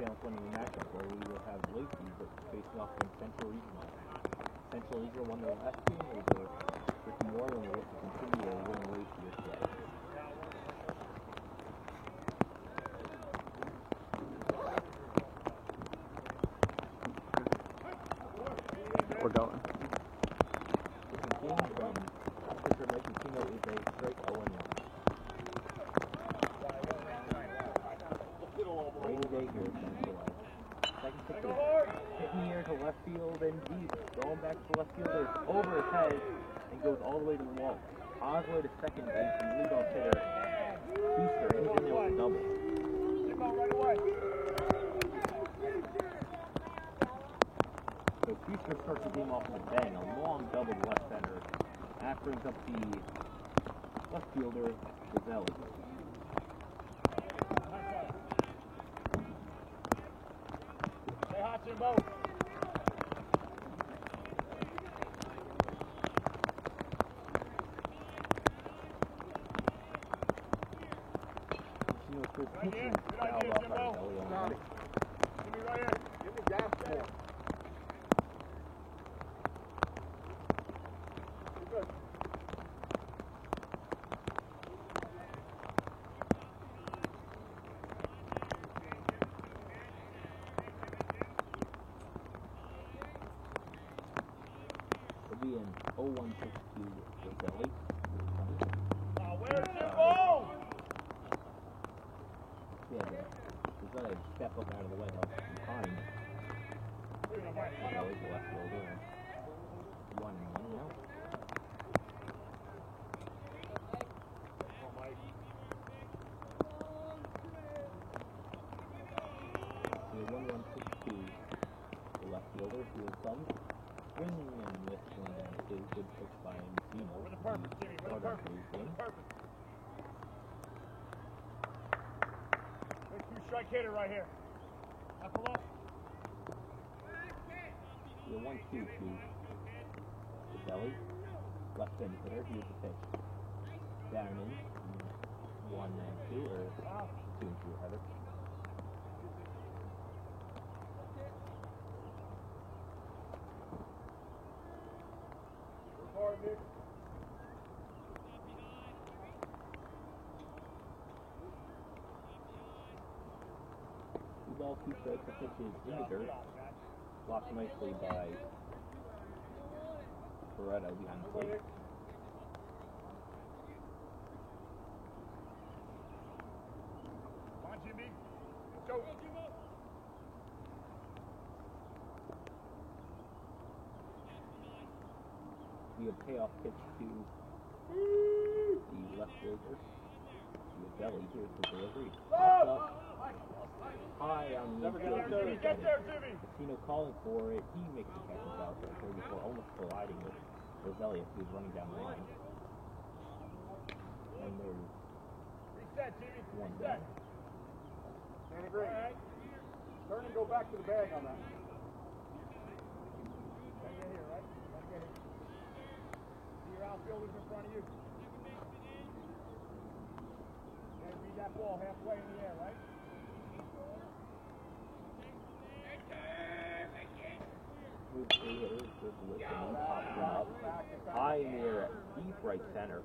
almost winning the matchup where we will have Lacey facing off against Central Regional. Central Regional won their last game over Ricky Moore, and will look to continue their win Lacey this day. We're going. The game from Pittsburgh Lacey Kino is a straight 0-1. Rainy day here at Central. Second pitch is hitting here to left field and deep. Going back to left field, it's over his head and goes all the way to the wall. On his way to second base, the leadoff hitter, Feaster, and he's in there with a double. So Feaster starts the game off with a bang, a long double to left center. That brings up the left fielder, Gazelli. Stay hot, Jimbo. Right here, good idea, Jimbo. Give me right here. Give me gas more. Good. It'll be an 0-1 pitch to Gazelli. Where's Jimbo? Yeah, he's got to step up out of the way behind. Gazelli's the left fielder. 1-1 now. The 1-1 pitch to the left fielder, who is some swinging and missing. Is good pitch by Messino. With the purpose, Jimmy. With the purpose. With the purpose. Big two-strike hitter right here. Up below. The 1-2 to Gazelli. Left end hitter, here's the pitch. Down in 1-2 or 2-2 rather. Hard, Nick. Ball 2 strikes, the pitch is in the dirt. Blocked nicely by Beretta behind the plate. Come on, Jimmy. Let's go. We have payoff pitch to the left fielder. Gazelli, here's the delivery. Pops up high on the infield. Get there, Jimmy. Messino calling for it. He makes the catch out there 34, almost colliding with Gazelli as he was running down the line. And there's Reset, Jimmy. one Reset. down. Danny Green. Turn and go back to the bag on that. Gotta get here, right? Gotta get here. See your outfielders in front of you. Gotta read that ball halfway in the air, right? Move three hitters, good lift, and he pops him up high in the air at deep right center.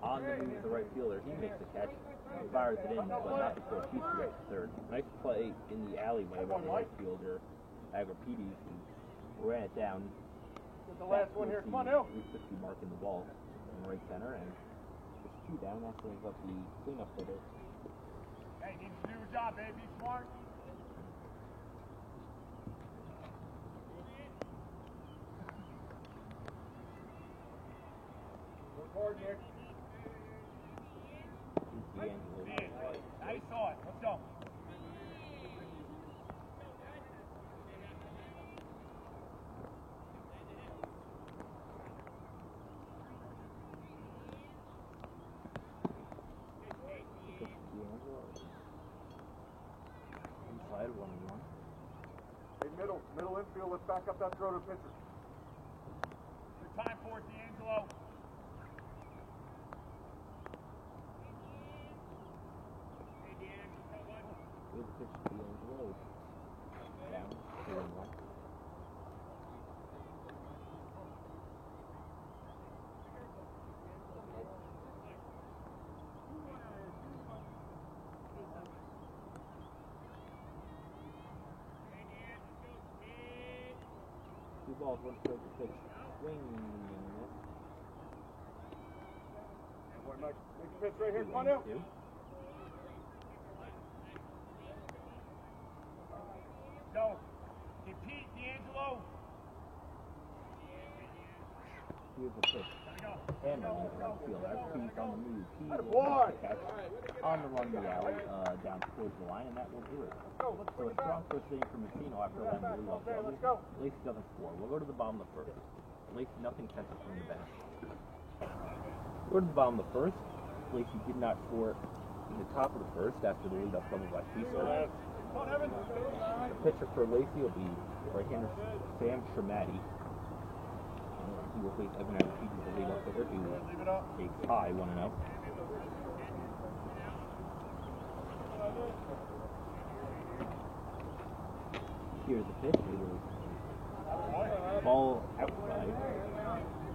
On the move to the right fielder, he makes the catch, fires it in, but not before Feaster gets to third. Nice play in the alleyway by the right fielder, Agripides, who ran it down. The last one here, come on, Hill. 350 mark in the ball in right center, and it's 2 down. That brings up the cleanup hitter. Hey, you need to do your job, baby. Be smart. Work hard, Nick. D'Angelo. Now you saw it. Let's go. Inside 1-1. Hey, middle infield. Let's back up that throw to pitcher. Good time for it, D'Angelo. Good pitch to D'Angelo. 1-1. Two balls, one strike to pitch. Swing. Boy, Mike, make a pitch right here. Come on now. Go. Pete, D'Angelo. Here's the pitch. And on the right field. That's Pete on the move. He will boy. make the catch on the run the alley down towards the line, and that will do it. So a strong first inning for Messino after 11 leadoff doubles. Lacey doesn't score. We'll go to the bottom of the first. Lacey nothing catches from the bench. Go to the bottom of the first. Lacey did not score in the top of the first after the leadoff double by Feaster. The pitcher for Lacey will be right-hander Sam Tremati. He will face Evan Agapiti, the leadoff hitter, who takes high 1-0. Here's the pitch. It is ball outside.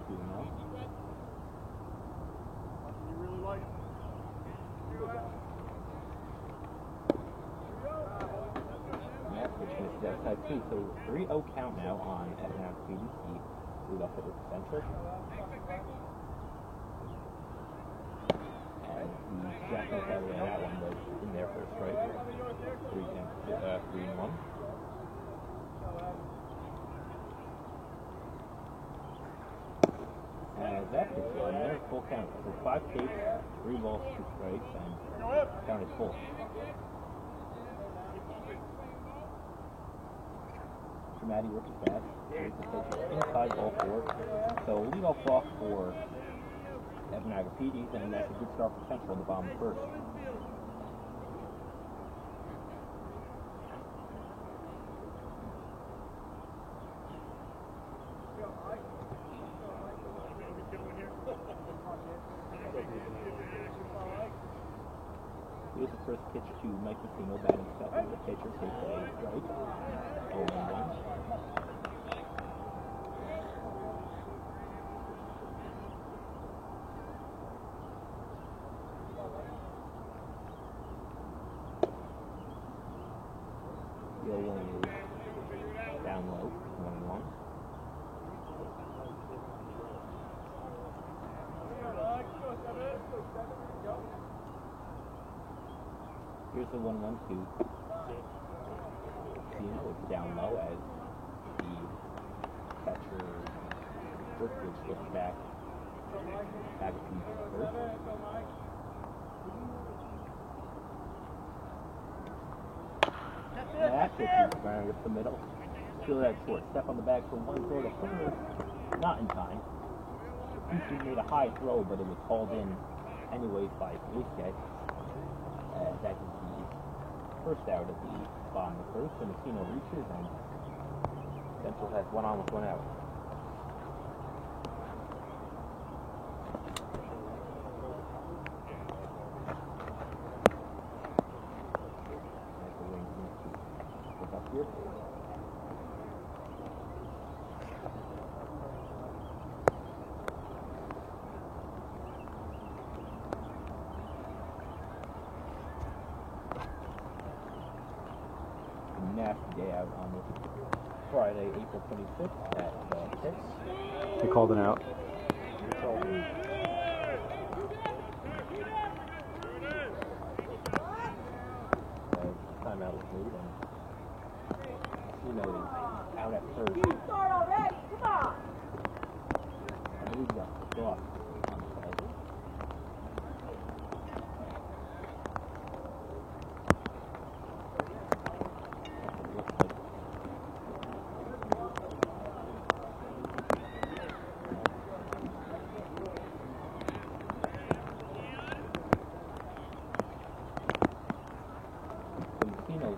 2-0. You really like it. That pitch misses outside too. So 3-0 count now on Evan Agapiti, the leadoff hitter for Central. And the jack out that way, that one was in there for a strike. 3-1. As that pitch is another full count. So 5 takes, 3 balls, 2 strikes, and count is full. Tremati working fast. Here's the pitch inside ball 4. So lead off walk for Evan Agapiti, and that's a good start for Central in the bottom of the first. Here's the first pitch to Mike Messino, batting second. The pitcher takes a strike. 0-1. The 0-1 is down low. 1-1. Here's the 1-1-2. It's down low as the catcher Berkowitz looks back at the first. That pitch is firing up the middle. Feel that short step on the bag for one throw to third. Not in time. He made a high throw, but it was hauled in anyways by Felice. That is the first out of the bottom of the first, and Messino reaches, and Central has 1 on with 1 out. Look up here. Nasty day out on this Friday, April 26th at 6. They called it out. Timeout was made, and is out at first. You start already, come on! I believe he got picked off on the play.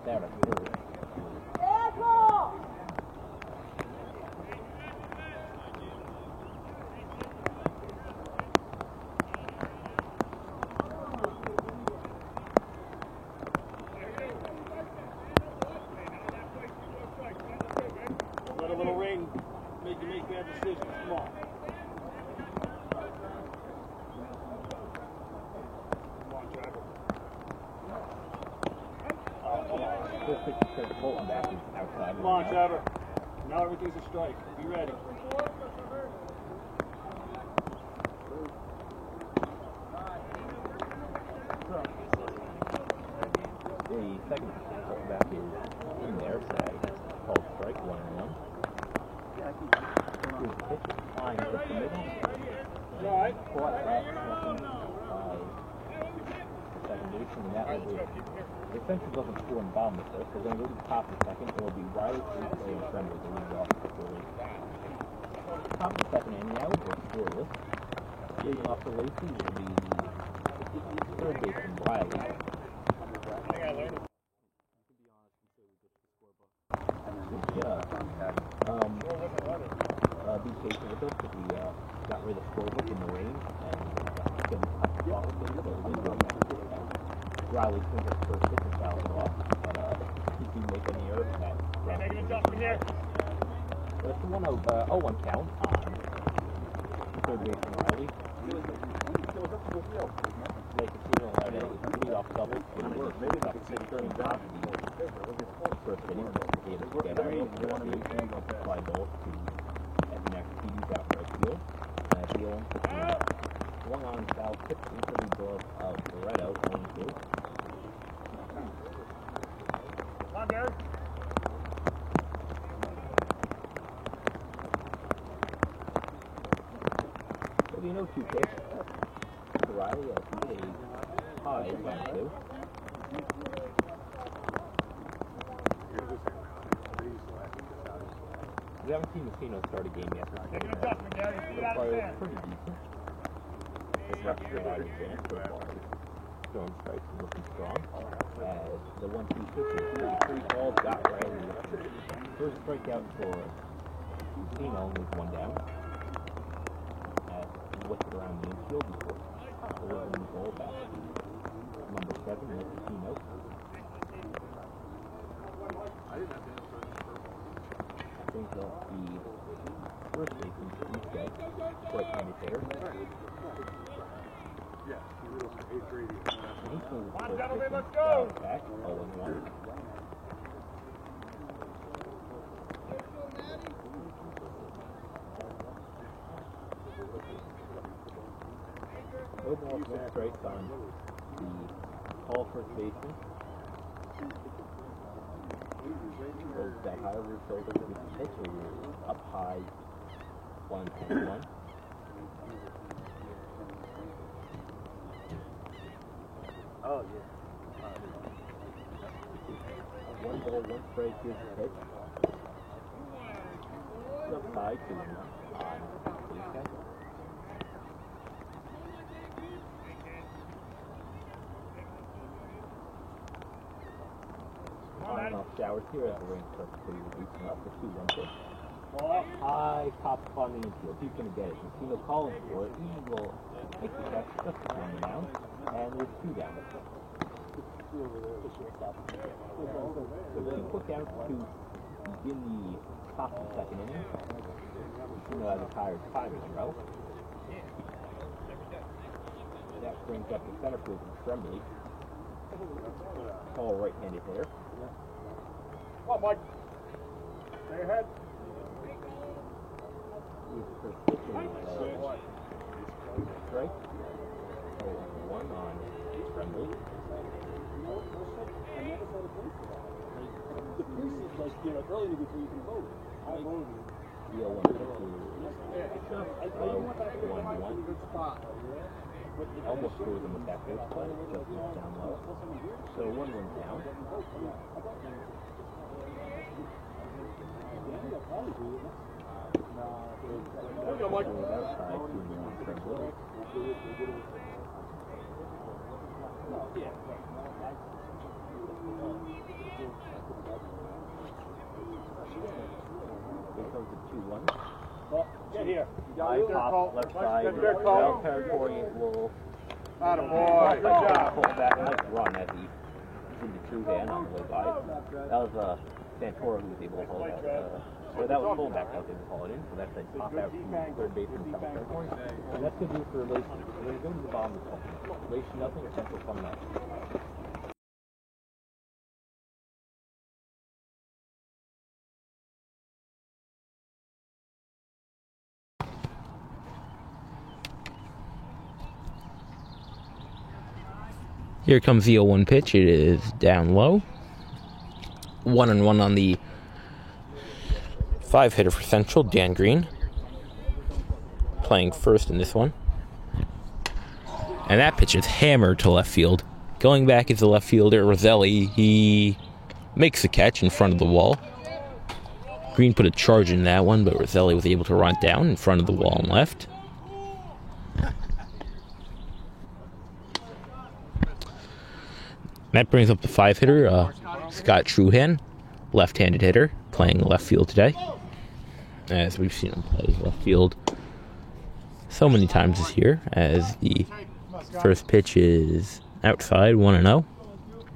Out at first. decisions. Come on. First pitch is Bolton back is outside. Come on, Trevor. Now everything's a strike. Be ready. The second Bolton back is in there, so called strike 1-1. Here's the pitch, flying up the middle. All right. Caught that second by second baseman, and that will be. The defensive doesn't score in the bottom of the first. They're going to go to the top of the second. It will be Riley, Tuesday, and Tremblay to lead off the early. Top of the second inning now, we're scoreless. Leading off the Lacey will be the third baseman, Riley. Be patient with us because we got rid of the scorebook in the rain and couldn't touch the ball with it, so we didn't go back to it. Riley swings at first pitch and fouls it off, but he didn't make any errors in that. Making a jump in here. But it's a 1-0 count on third baseman Riley. Make a single out a lead-off double. Maybe that's a turning top. First inning, he able to get out of the fly ball to the next TD's out right field. Deal swung on foul, pitch into the door of Loretto, 1-2. Come on, Derek. There'll be no 2 pitch. Riley has a high 1-2. We haven't seen Messino start a game yet. So far, it's pretty decent. His reps are about advanced so far. Throwing strikes and looking strong. As the 1-2 pitch, 3 balls got Riley. First strikeout for Messino with 1 down. As he whipped it around the infield before delivering the ball back to number 7, Messino. Brings up the first baseman, Tuesday, right-handed hitter. Yeah, And he swings the first pitch and fouls back, 0-1. No balls, no strikes on the tall first baseman. Goes that high over his shoulder with the pitcher up high, 1-1. Oh, yeah. 1 ball, 1 strike, here's the pitch. Up high, 2-1 on Tuesday. On off showers here as the rain starts to reaching up the 2-1 pitch. High pops on the infield. He's going to get it. Messino calling for it. He will make the catch just on the mound. And there's 2 down. So 2 quick outs to begin the top of the second inning. Messino has a tired 5 in a row. That brings up the center field from Tremblay. Tall right-handed hitter. Come on, Mike. Stay ahead. Strike. 0-1 on Tremblay. The precinct like earlier before you can vote. I voted. The 0-1 1-1. Almost throws him with that pitch, but just went down low. So 1-1 down. There you go, Mike. Outside, 2-1 Tremblay. Here comes the 2-1. Get here. High pop, left side, foul territory will Attaboy. Good job. pull back and let's run as he did the true hand on the way by. That was a Santora who was able to haul that. Or that was fullback that was able to haul it in, so that's a pop out to third baseman from territory. And that's good news for Lacey. So they're going to the bottom of the top. Lacey nothing, Central coming up. Here comes the 0-1 pitch. It is down low. 1-1 on the 5-hitter for Central, Dan Green. Playing first in this one. And that pitch is hammered to left field. Going back is the left fielder, Roselli. He makes the catch in front of the wall. Green put a charge in that one, but Roselli was able to run it down in front of the wall and left. That brings up the 5-hitter, Scott Truhan, left-handed hitter, playing left field today. As we've seen him play left field so many times this year, as the first pitch is outside, 1-0. You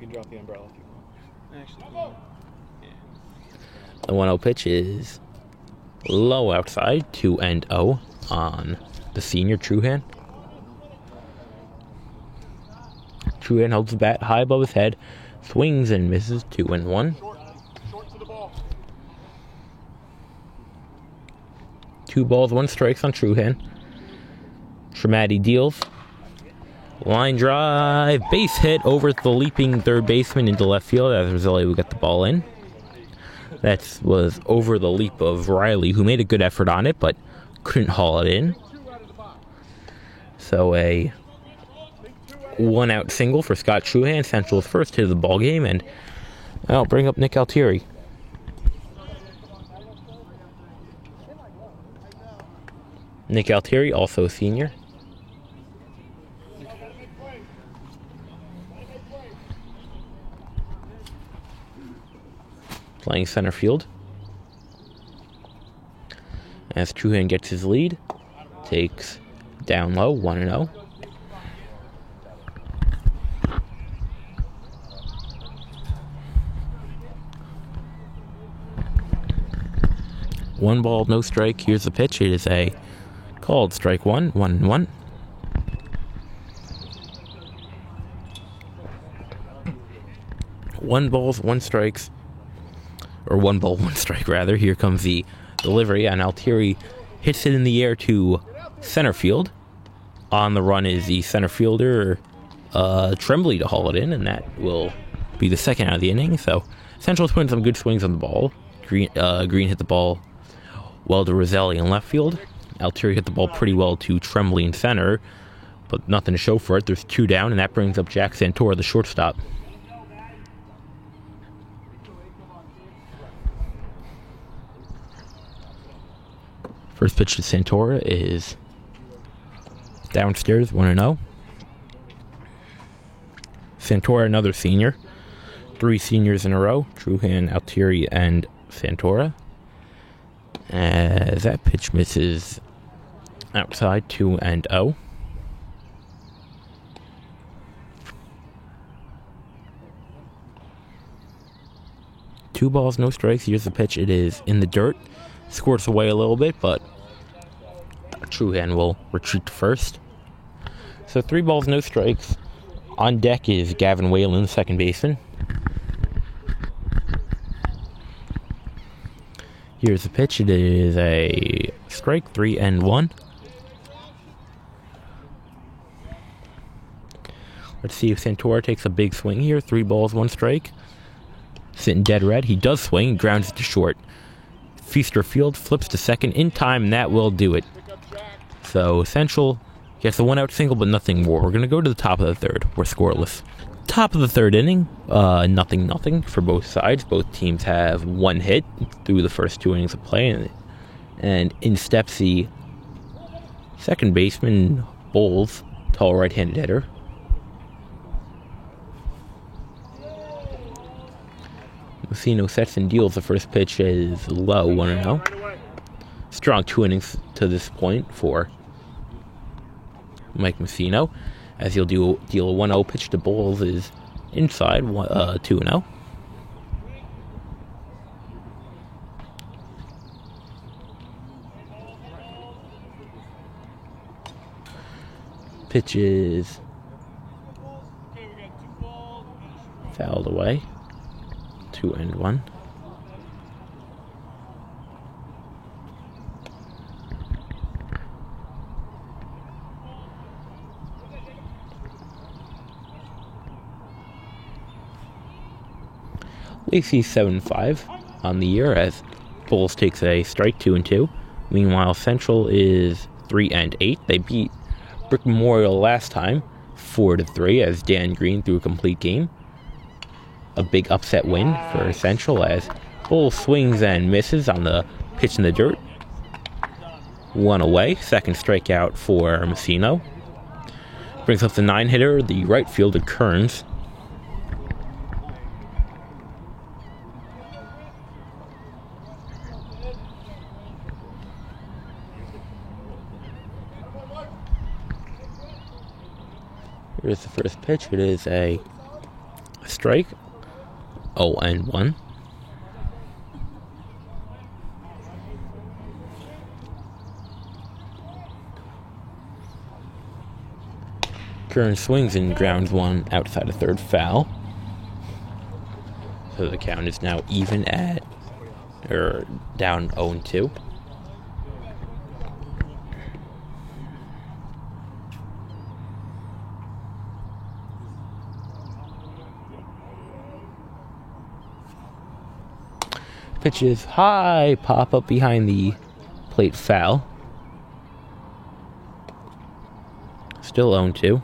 can drop the umbrella if you want. The 1-0 pitch is low outside, 2-0 on the senior Truhan. Truhan holds the bat high above his head, swings and misses, 2-1. Short to the ball. 2 balls, 1 strikes on Truhan. Tramati deals. Line drive, base hit over the leaping third baseman into left field as Roselli would get the ball in. That was over the leap of Riley, who made a good effort on it, but couldn't haul it in. So a 1-out single for Scott Truhan, Central's first hit of the ball game, and I'll bring up Nick Altieri. Nick Altieri, also a senior. Playing center field. As Truhan gets his lead, takes down low, 1-0. One ball, no strike. Here's the pitch. It is a called strike 1, 1-1. One ball, 1 strikes. Or 1 ball, 1 strike, rather. Here comes the delivery, and Altieri hits it in the air to center field. On the run is the center fielder, Tremblay, to haul it in, and that will be the second out of the inning. So Central's putting some good swings on the ball. Green hit the ball well to Roselli in left field. Altieri hit the ball pretty well to Tremblay in center, but nothing to show for it. There's 2 down, and that brings up Jack Santora, the shortstop. First pitch to Santora is downstairs, 1-0. Santora, another senior. 3 seniors in a row, Truhan, Altieri, and Santora. As that pitch misses outside, 2-0. Two balls, no strikes. Here's the pitch. It is in the dirt. Squirts away a little bit, but Truhan will retreat to first. So 3 balls, no strikes. On deck is Gavin Whalen, second baseman. Here's the pitch. It is a strike, 3-1. Let's see if Santora takes a big swing here. 3 balls, 1 strike. Sitting dead red. He does swing, grounds it to short. Feaster Field flips to second in time, and that will do it. So Central gets a 1-out single, but nothing more. We're going to go to the top of the third. We're scoreless. Top of the third inning, nothing for both sides. Both teams have 1 hit through the first 2 innings of play, and in steps the second baseman, Bowles, tall right-handed hitter. Messino sets and deals. The first pitch is low, 1-0. Strong 2 innings to this point for Mike Messino, as he'll deal a 1-0 pitch to Bowles is inside, 2-0. Pitch is fouled away. 2-1. Lacey 7-5 on the year as Bulls takes a strike 2-2. Meanwhile, Central is 3-8. They beat Brick Memorial last time 4-3 as Dan Green threw a complete game. A big upset win for Central as Bulls swings and misses on the pitch in the dirt. 1 away. Second strikeout for Messino. Brings up the 9-hitter, the right fielder Kearns. Here's the first pitch. It is a strike. 0-1. Kearns swings and grounds one outside of third foul. So the count is now even at, or down 0-2. Pitch is high, pop up behind the plate, foul. Still 0-2.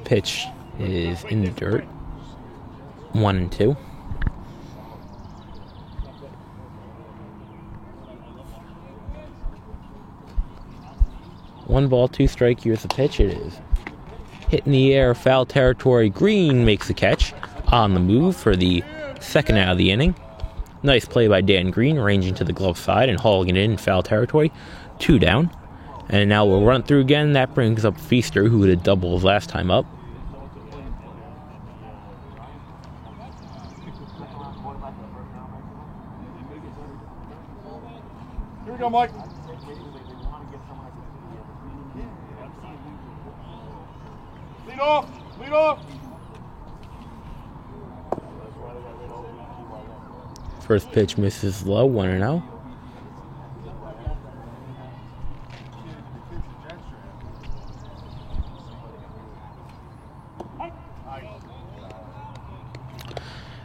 Pitch is in the dirt. 1-2. One ball, two strike. Here's the pitch. It is hit in the air, foul territory. Green makes the catch on the move for the second out of the inning. Nice play by Dan Green, ranging to the glove side and hauling it in foul territory. 2 down. And now we'll run it through again. That brings up Feaster, who did doubles last time up. Here we go, Mike. Lead off! Lead off! First pitch misses low, 1-0.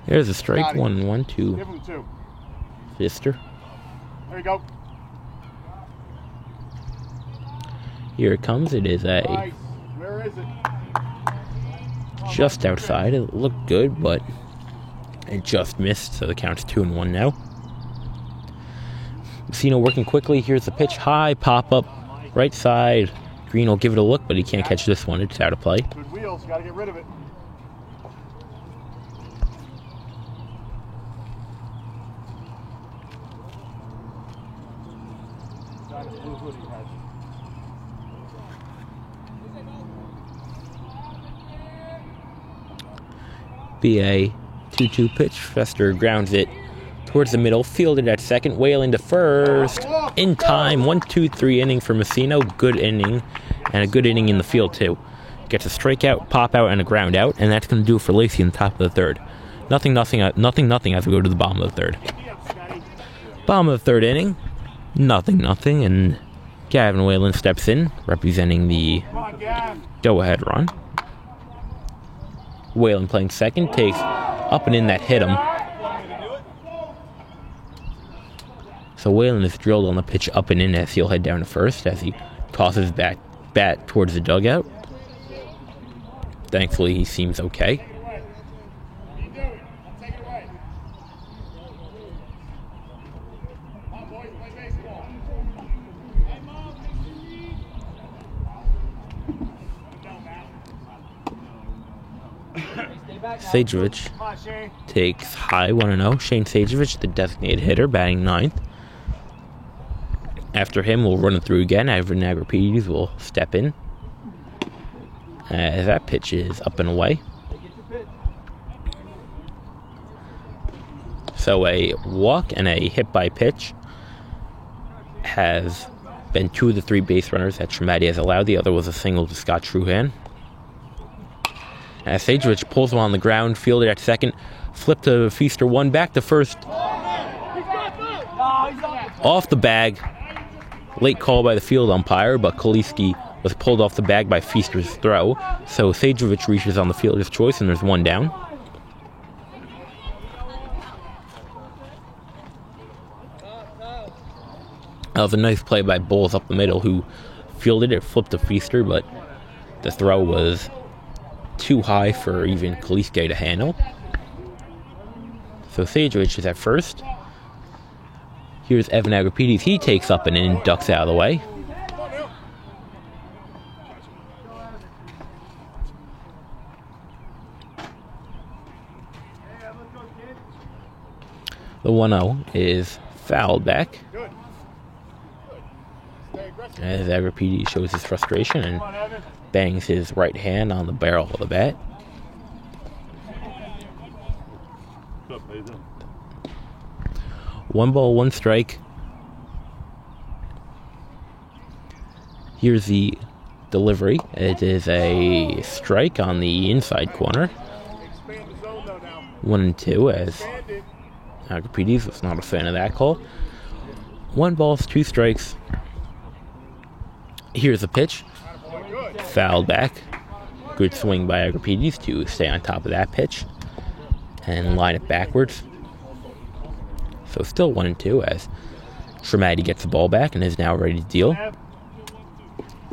There's a strike, 1-1 to Give him 2. Pfister. There you go. Here it comes. It is a Nice. Where is it? just outside. It looked good, but it just missed, so the count's 2-1 now. Messino working quickly. Here's the pitch. High, pop up, right side. Green will give it a look, but he can't catch this one. It's out of play. Good wheels. Got to get rid of it. Be a 2-2 pitch. Fester grounds it towards the middle, fielded at second, Whalen to first. In time, 1-2-3 inning for Messino. Good inning, and a good inning in the field too. Gets a strikeout, pop out, and a ground out, and that's going to do it for Lacey in the top of the third. Nothing as we go to the bottom of the third. Bottom of the third inning, nothing, and Gavin Whalen steps in, representing the go-ahead run. Whalen playing second, takes up and in that hit him. So Whalen is drilled on the pitch up and in as he'll head down to first as he tosses bat towards the dugout. Thankfully, he seems okay. Sajevich takes high, 1-0. Shane Sajevich, the designated hitter, batting 9th. After him, we'll run it through again. Ivan Agripides will step in. As that pitch is up and away. So a walk and a hit by pitch has been 2 of the 3 base runners that Tremady has allowed. The other was a single to Scott Truhan. As Sajevich pulls him on the ground, fielded at second, flip to Feaster, 1 back to first. Off the bag. Late call by the field umpire, but Kaliski was pulled off the bag by Feaster's throw. So Sajevich reaches on the fielder's choice, and there's 1 down. That was a nice play by Bowles up the middle, who fielded it, flipped to Feaster, but the throw was too high for even Kaliski to handle. So Sajevich is at first. Here's Evan Agripides. He takes up and in, ducks out of the way. The 1-0 is fouled back, as Agripides shows his frustration and bangs his right hand on the barrel of the bat. One ball, 1 strike. Here's the delivery. It is a strike on the inside corner. 1-2, as Agripides was not a fan of that call. 1 ball, 2 strikes. Here's a pitch. Fouled back. Good swing by Agripides to stay on top of that pitch and line it backwards. So still 1-2 as Tremady gets the ball back and is now ready to deal.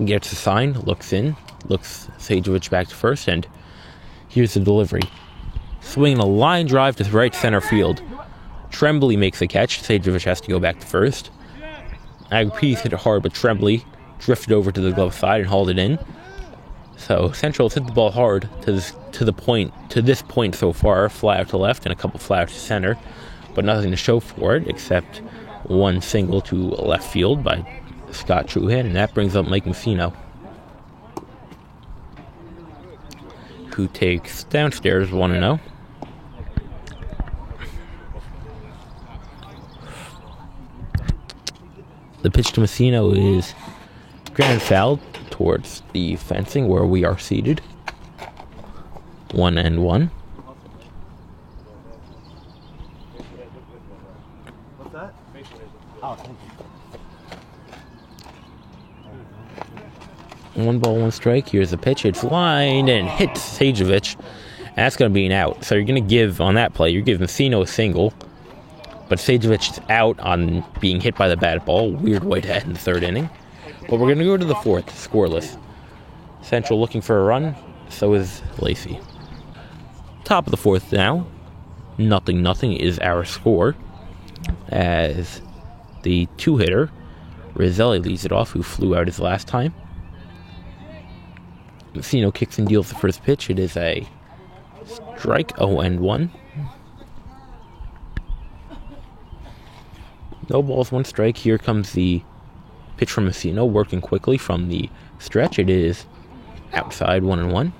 Gets the sign, looks in, looks Sajevich back to first, and here's the delivery. Swinging a line drive to right center field. Tremblay makes the catch. Sajevich has to go back to first. Agripides hit it hard, but Tremblay drifted over to the glove side and hauled it in. So Central's hit the ball hard to this point so far. Fly out to left and a couple fly out to center, but nothing to show for it except 1 single to left field by Scott Truhan, and that brings up Mike Messino, who takes downstairs 1-0. The pitch to Messino is ground foul towards the fencing where we are seated. 1-1. What's that? Oh, thank you. 1 ball, 1 strike. Here's the pitch. It's lined and hits Sajevich. That's going to be an out. So you're going to give, on that play, you're giving Messino a single. But Sajevich is out on being hit by the bat ball. Weird way to end the 3rd inning. But we're going to go to the 4th, scoreless. Central looking for a run. So is Lacey. Top of the 4th now. 0-0 is our score, as the 2-hitter, Rizzelli, leads it off, who flew out his last time. Messino kicks and deals the first pitch. It is a strike, 0-1. No balls, 1 strike. Here comes the pitch from Messino, working quickly from the stretch. It is outside, 1-1.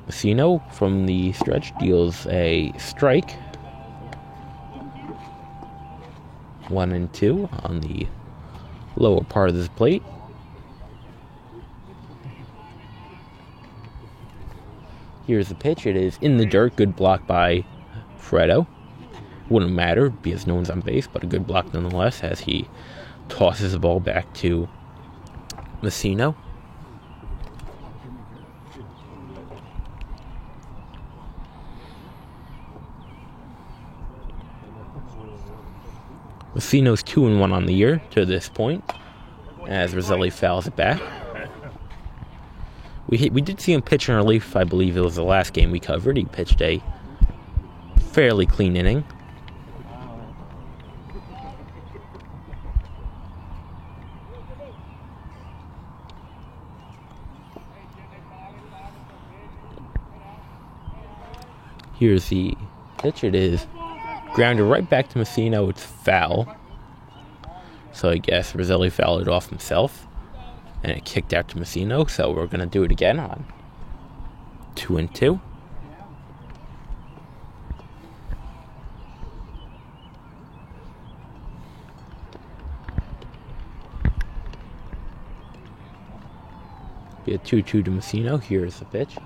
Messino from the stretch deals a strike. 1-2 on the lower part of this plate. Here's the pitch. It is in the dirt. Good block by Fredo. Wouldn't matter because no one's on base, but a good block nonetheless as he tosses the ball back to Messino. Messino's 2-1 on the year to this point, as Rizzelli fouls it back. We did see him pitch in relief. I believe it was the last game we covered. He pitched a fairly clean inning. Here's the pitch. It is grounded right back to Messino. It's foul. So I guess Rizzelli fouled it off himself. and it kicked out to Messino, so we're going to do it again on 2-2. Be a 2-2 to Messino. Here's the pitch.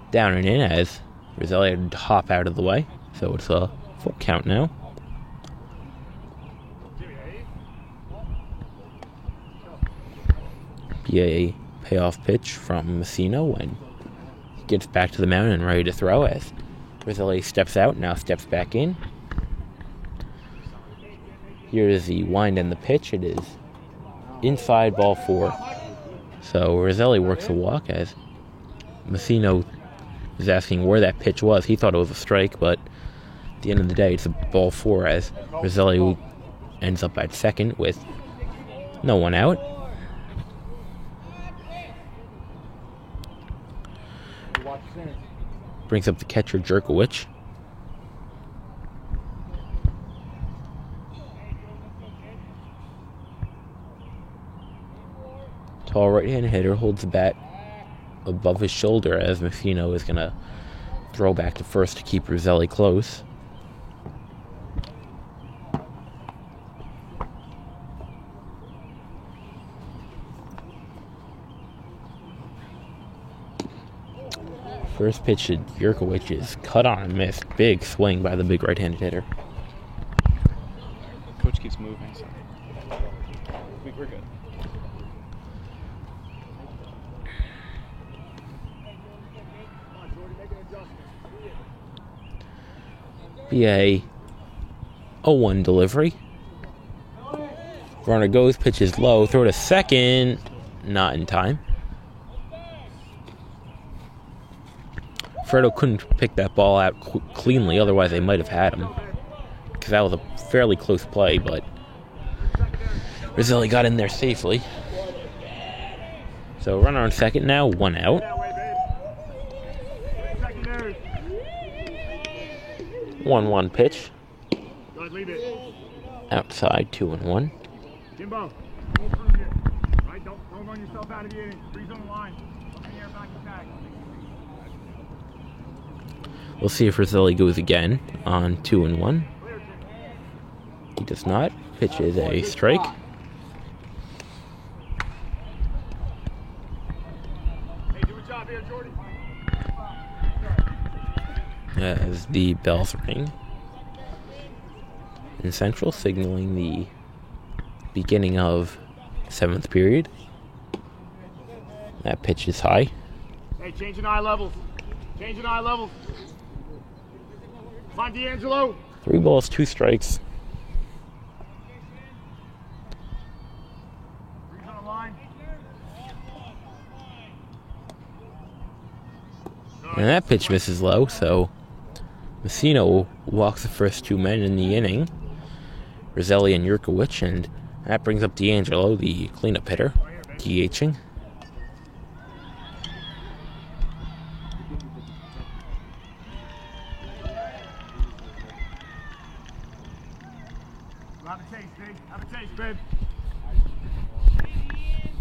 Down and in as Roselli had to hop out of the way, so it's a full count now. Be a payoff pitch from Messino when he gets back to the mound and ready to throw as Roselli steps out, now steps back in. Here is the wind and the pitch. It is inside, ball 4. So Roselli works a walk as Messino is asking where that pitch was. He thought it was a strike, but at the end of the day, it's a ball 4 as Roselli ends up at second with no one out. Brings up the catcher, Jerkowicz. Tall right-handed hitter holds the bat above his shoulder as Messino is going to throw back to first to keep Roselli close. First pitch to Jerkowicz is cut on and missed. Big swing by the big right-handed hitter. Coach keeps moving, so I think we're good. Be a 0-1 delivery. Runner goes, pitches low, throw to second. Not in time. Fredo couldn't pick that ball out cleanly, otherwise they might have had him. Because that was a fairly close play, but Roselli got in there safely. So runner on second now, 1 out. 1-1 pitch. Outside, 2-1. Jimbo, go through here. Right, don't run yourself out of the inning. Freeze on the line. Back to tag. We'll see if Roselli goes again on 2-1. He does not. Pitch is a strike. Hey, do a job here, Jordy. As the bells ring in Central, signaling the beginning of 7th period. That pitch is high. Hey, changing eye levels. Changing eye levels. Come on, D'Angelo. 3 balls, 2 strikes. Freeze on the line. And that pitch misses low, so Messino walks the first 2 men in the inning, Roselli and Jerkowicz, and that brings up D'Angelo, the cleanup hitter, DHing. Have a taste, babe. Have a taste, babe.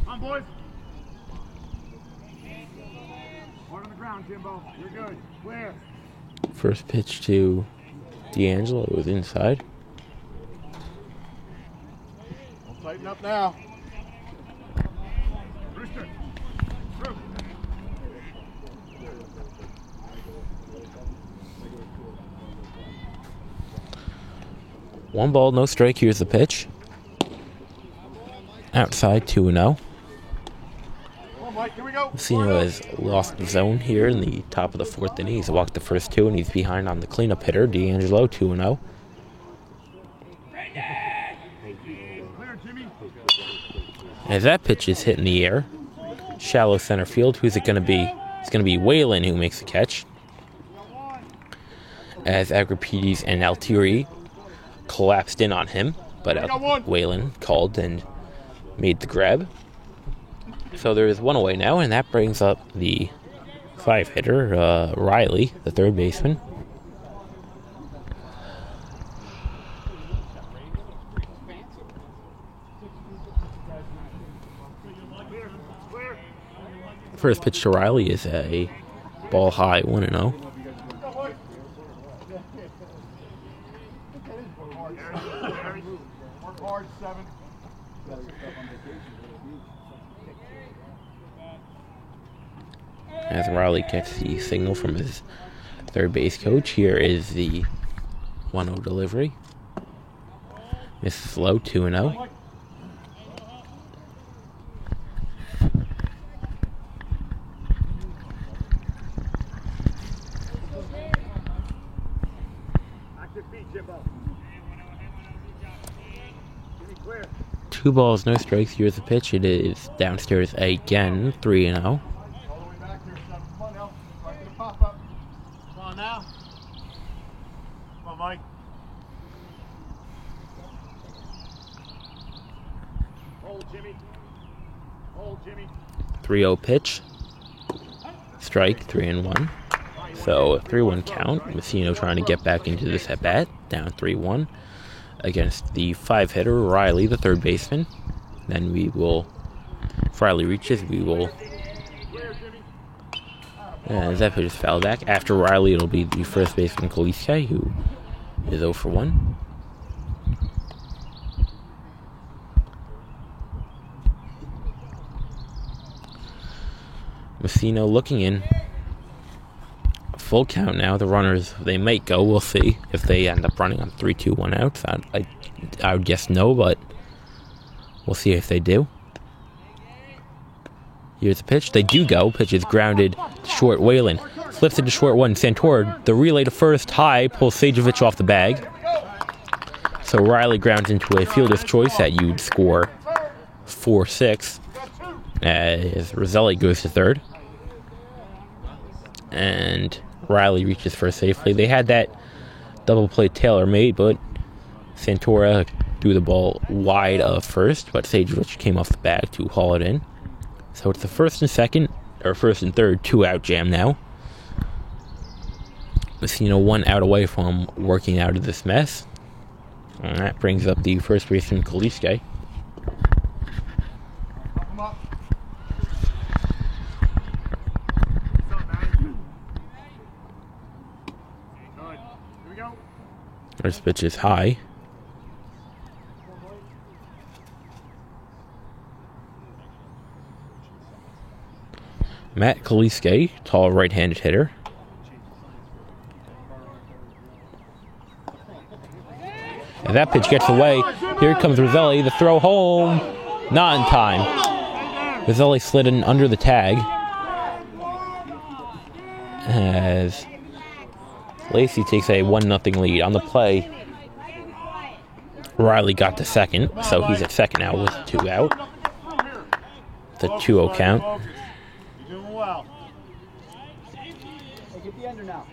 Come on, boys. Hard on the ground, Jimbo. You're good. Clear. First pitch to D'Angelo was inside. Don't tighten up now. Rooster. Through. 1 ball, no strike. Here's the pitch. Outside, 2-0. Messino has lost the zone here in the top of the 4th inning. He's walked the first 2, and he's behind on the cleanup hitter, D'Angelo, 2-0. As that pitch is hit in the air, shallow center field. Who's it going to be? It's going to be Whalen who makes the catch. As Agripides and Altieri collapsed in on him, but Whalen called and made the grab. So there is 1 away now, and that brings up the 5 hitter, Riley, the 3rd baseman. First pitch to Riley is a ball high, 1-0. Work hard, 7. As Riley gets the signal from his third base coach, here is the 1-0 delivery. Misses low, 2-0. Two balls, no strikes. Here's the pitch. It is downstairs again, 3-0. All the way back here, 7. Come on now. Right to the pop-up. Come on now. Come on, Mike. Hold, Jimmy. Hold, Jimmy. 3-0 pitch. Strike, 3-1. So a 3-1 count. Messino trying to get back into this at bat. Down 3-1 against the 5-hitter, Riley, the third baseman. Then we will, if Riley reaches, we will. And that pitch is fouled back. After Riley, it'll be the first baseman, Kaliske, who is 0 for 1. Messino looking in. Full count now. The runners, they might go. We'll see if they end up running on 3-2-1 outs. I would guess no, but we'll see if they do. Here's the pitch. They do go. Pitch is grounded to short. Whalen flips it to short 1. Santor, the relay to first. High, pulls Sajevich off the bag. So Riley grounds into a fielder's choice that you'd score 4-6. As Roselli goes to third. And Riley reaches first safely. They had that double play Taylor made, but Santora threw the ball wide of first, but Sajevich came off the bag to haul it in. So it's the first and third 2-out jam now. Messino 1 out away from working out of this mess. And that brings up the first baseman, Kaliske. First pitch is high. Matt Kaliske, tall right-handed hitter. And that pitch gets away. Here comes Roselli. The throw home. Not in time. Roselli slid in under the tag. As Lacey takes a 1-0 lead. On the play, Riley got to second, so he's at second now with 2 out. It's a 2-0 count. You're doing well. Hey, get the ender now.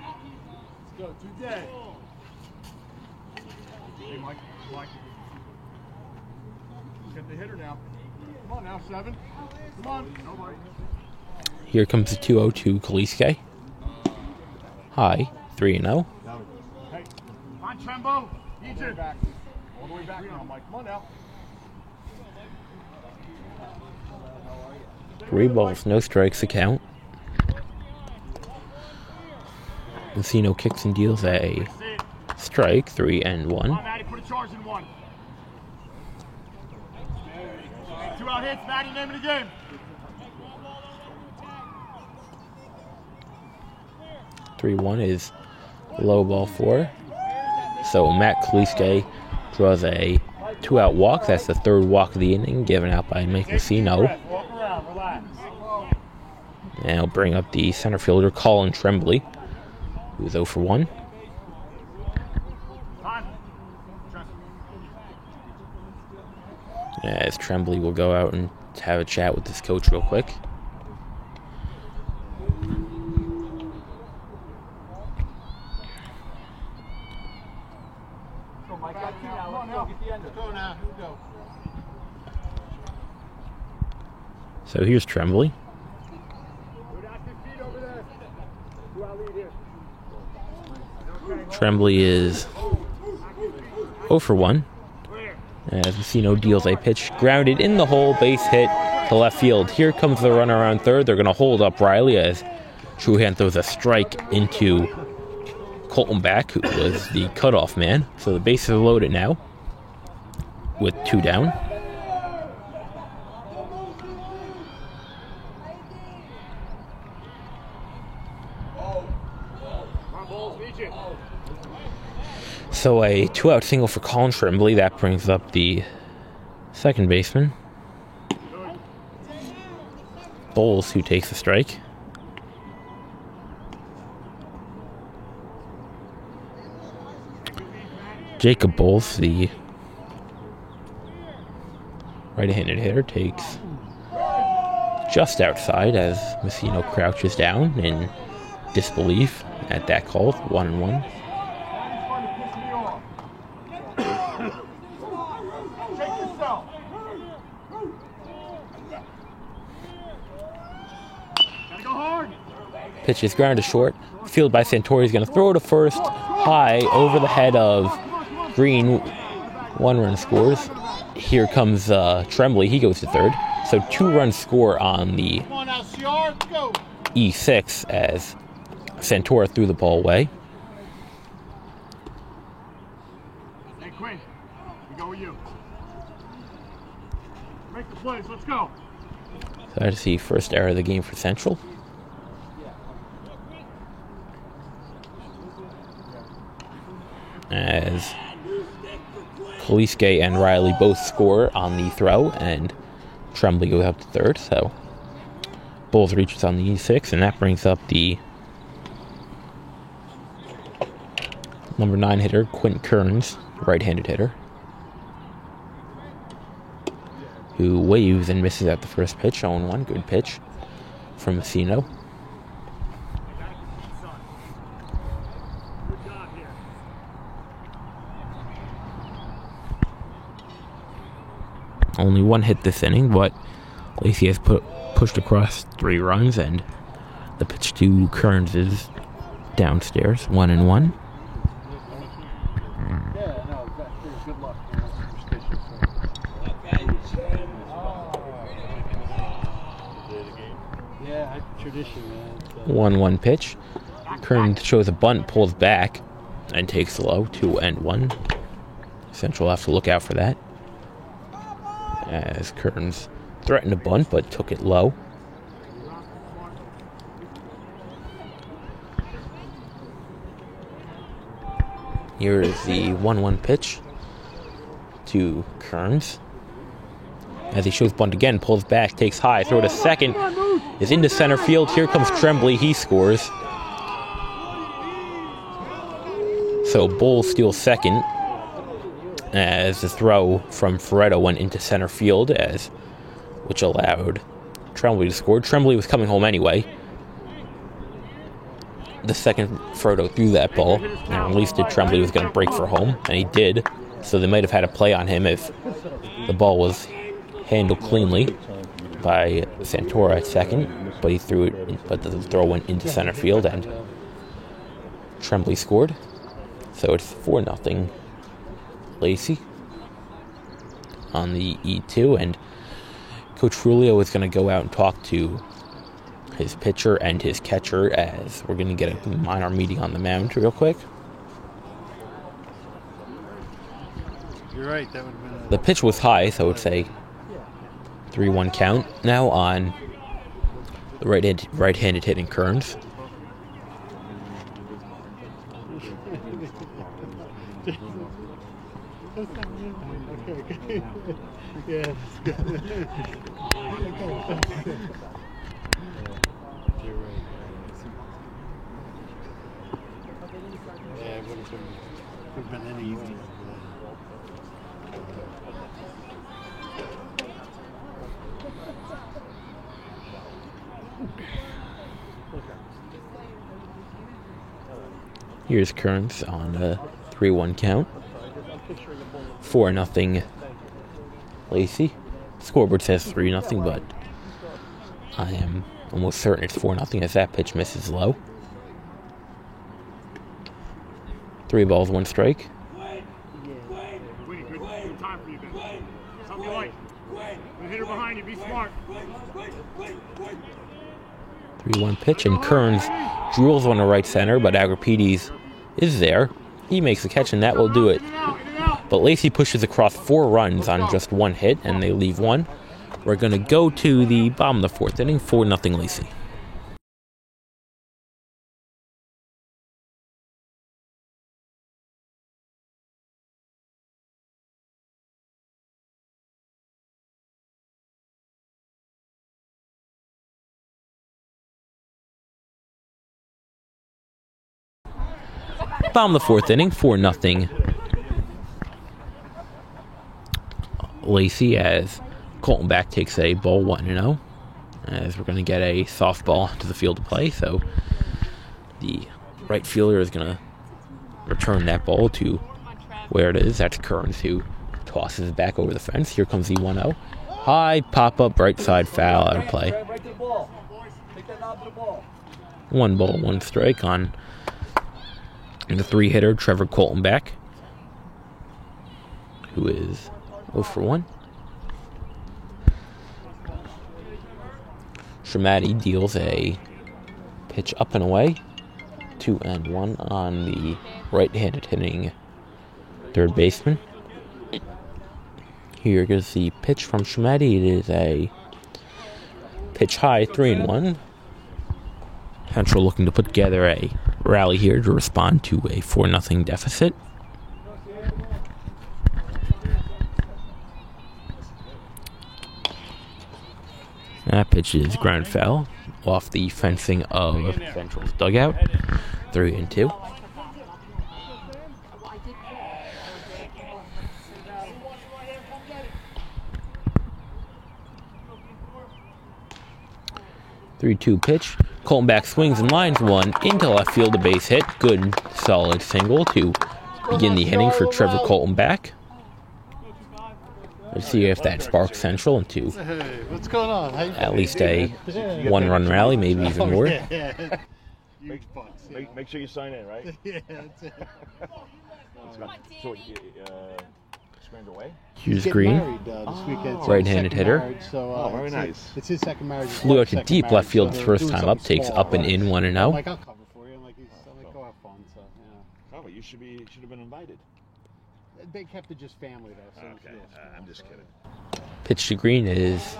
Let's go. 2 dead. Hey, Mike. Get the hitter now. Come on now, 7. Come on. Nobody. Here comes the 2-0 to Kaliske. High. 3-0. Hey, come on, Trembo. Need you. All the way back now, Mike. Come on now. 3 balls, no strikes, the count. Messino kicks and deals a strike, 3-1. Come on, Matty, put a charge in 1. 2 out hits, Matty, name of the game. 3-1 is low ball 4. So Matt Kaliske draws a 2-out walk. That's the 3rd walk of the inning, given out by Mike Messino. And he'll bring up the center fielder, Colin Tremblay, who's 0 for 1. As Tremblay will go out and have a chat with his coach real quick. So here's Tremblay. Tremblay is 0 for 1. As Messino deals a pitch grounded in the hole, base hit to left field. Here comes the runner on third. They're going to hold up Riley as Truhan throws a strike into Colton Back, who was the cutoff man. So the bases are loaded now with 2 down. So a 2-out single for Colin Tremblay. That brings up the second baseman, Bowles, who takes the strike. Jacob Bowles, the right-handed hitter, takes just outside as Messino crouches down in disbelief at that call. 1-1. Pitch is grounded short. Field by Santori is going to throw to first, high over the head of Green. 1 run scores. Here comes Tremblay. He goes to third. So 2-run score on the E6 as Santora threw the ball away. Hey, Quinn, we go with you. Make the plays. Let's go. So that's the first error of the game for Central. As Kaliske and Riley both score on the throw, and Tremblay goes up to third. So Bowles reaches on the E6, and that brings up the number 9 hitter, Quint Kearns, right-handed hitter, who waves and misses at the first pitch. 0-1, good pitch from Messino. Only 1 hit this inning, but Lacey has pushed across 3 runs, and the pitch to Kearns is downstairs. 1-1. Good luck. Yeah, tradition, man. 1-1 pitch. Kearns shows a bunt, pulls back, and takes low. 2-1. Central will have to look out for that, as Kearns threatened a bunt but took it low. Here is the 1-1 pitch to Kearns. As he shows bunt again, pulls back, takes high, throw to second, is into center field. Here comes Tremblay, he scores. So Bowles steals second, as the throw from Ferretto went into center field, which allowed Tremblay to score. Tremblay was coming home anyway. The second Ferretto threw that ball, and at least Tremblay was going to break for home, and he did. So they might have had a play on him if the ball was handled cleanly by Santora at second, but he threw it, but the throw went into center field, and Tremblay scored. So it's 4-0 Lacey on the E2, and Coach Rulio is going to go out and talk to his pitcher and his catcher, as we're going to get a minor meeting on the mound real quick. You're right, that would have been The pitch was high, so it's a 3-1 count now on the right-handed hitting Kearns. Okay. Yeah, that's good. You're right. Yeah, it would have been any easier. Here's Kearns on a 3-1 count. 4-0 Lacey. Scoreboard says 3-0, but I am almost certain it's 4-0 as that pitch misses low. 3 balls, 1 strike. Good time for you, Ben. Something you like. Good hitter behind you. Be smart. 3-1 pitch, and Kearns drills on the right center, but Agripides is there. He makes the catch, and that will do it. But Lacey pushes across 4 runs on just 1 hit, and they leave 1. We're going to go to the bottom of the 4th inning, 4-0 Lacey. Bottom of the 4th inning, 4-0 Lacey, as Colton Back takes a ball 1-0, as we're going to get a softball to the field to play. So the right fielder is going to return that ball to where it is. That's Kearns, who tosses it back over the fence. Here comes the 1-0. High pop-up, right side foul, out of play. 1 ball, 1 strike on the 3-hitter, Trevor Colton Back, who is 0 for 1. Shamati deals a pitch up and away, 2-1 on the right-handed hitting third baseman. Here goes the pitch from Shamati. It is a pitch high, 3-1. Central looking to put together a rally here to respond to a 4-0 deficit. That pitch is ground foul off the fencing of Central's dugout. 3-2. (3-2) pitch. Colton Back swings and lines one into left field, a base hit. Good, solid single to begin the inning for Trevor Colton Back. Let's see if that sparks Central into What's going on? at least a 1-run rally, maybe even more. Make sure you sign in, right? Yeah, that's it. So, scrammed away? Here's He's Green, married, this weekend, so right-handed second hitter. marriage, so, very nice. It's his second marriage. Flew out to Second deep marriage, left field so his they're first doing time up, something takes small, up and in, 1-0. I'm like, I'll cover for you. I'm like, go have fun. So, Oh, but you should have been invited. they kept it just family though. So Okay, I'm just kidding. Pitch to Green is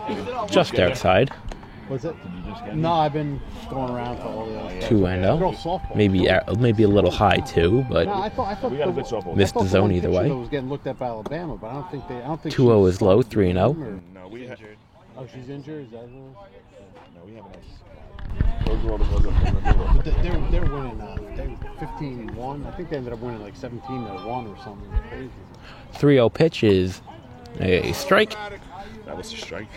just outside. Was it? No, I've been going around for all the other stuff. 2-0. Girls softball. Maybe a little high too, but No, I thought We got a good softball. missed the zone either way. Was getting looked at by Alabama, but I don't think 2-0 she's is low, started the 3-0. game, or- No, we had. Oh, she's injured. Is that her? No, we haven't. Those were all the But they're winning. They 15-1. I think they ended up winning like 17-1 or something crazy. 3-0 pitch is a strike. That was a strike.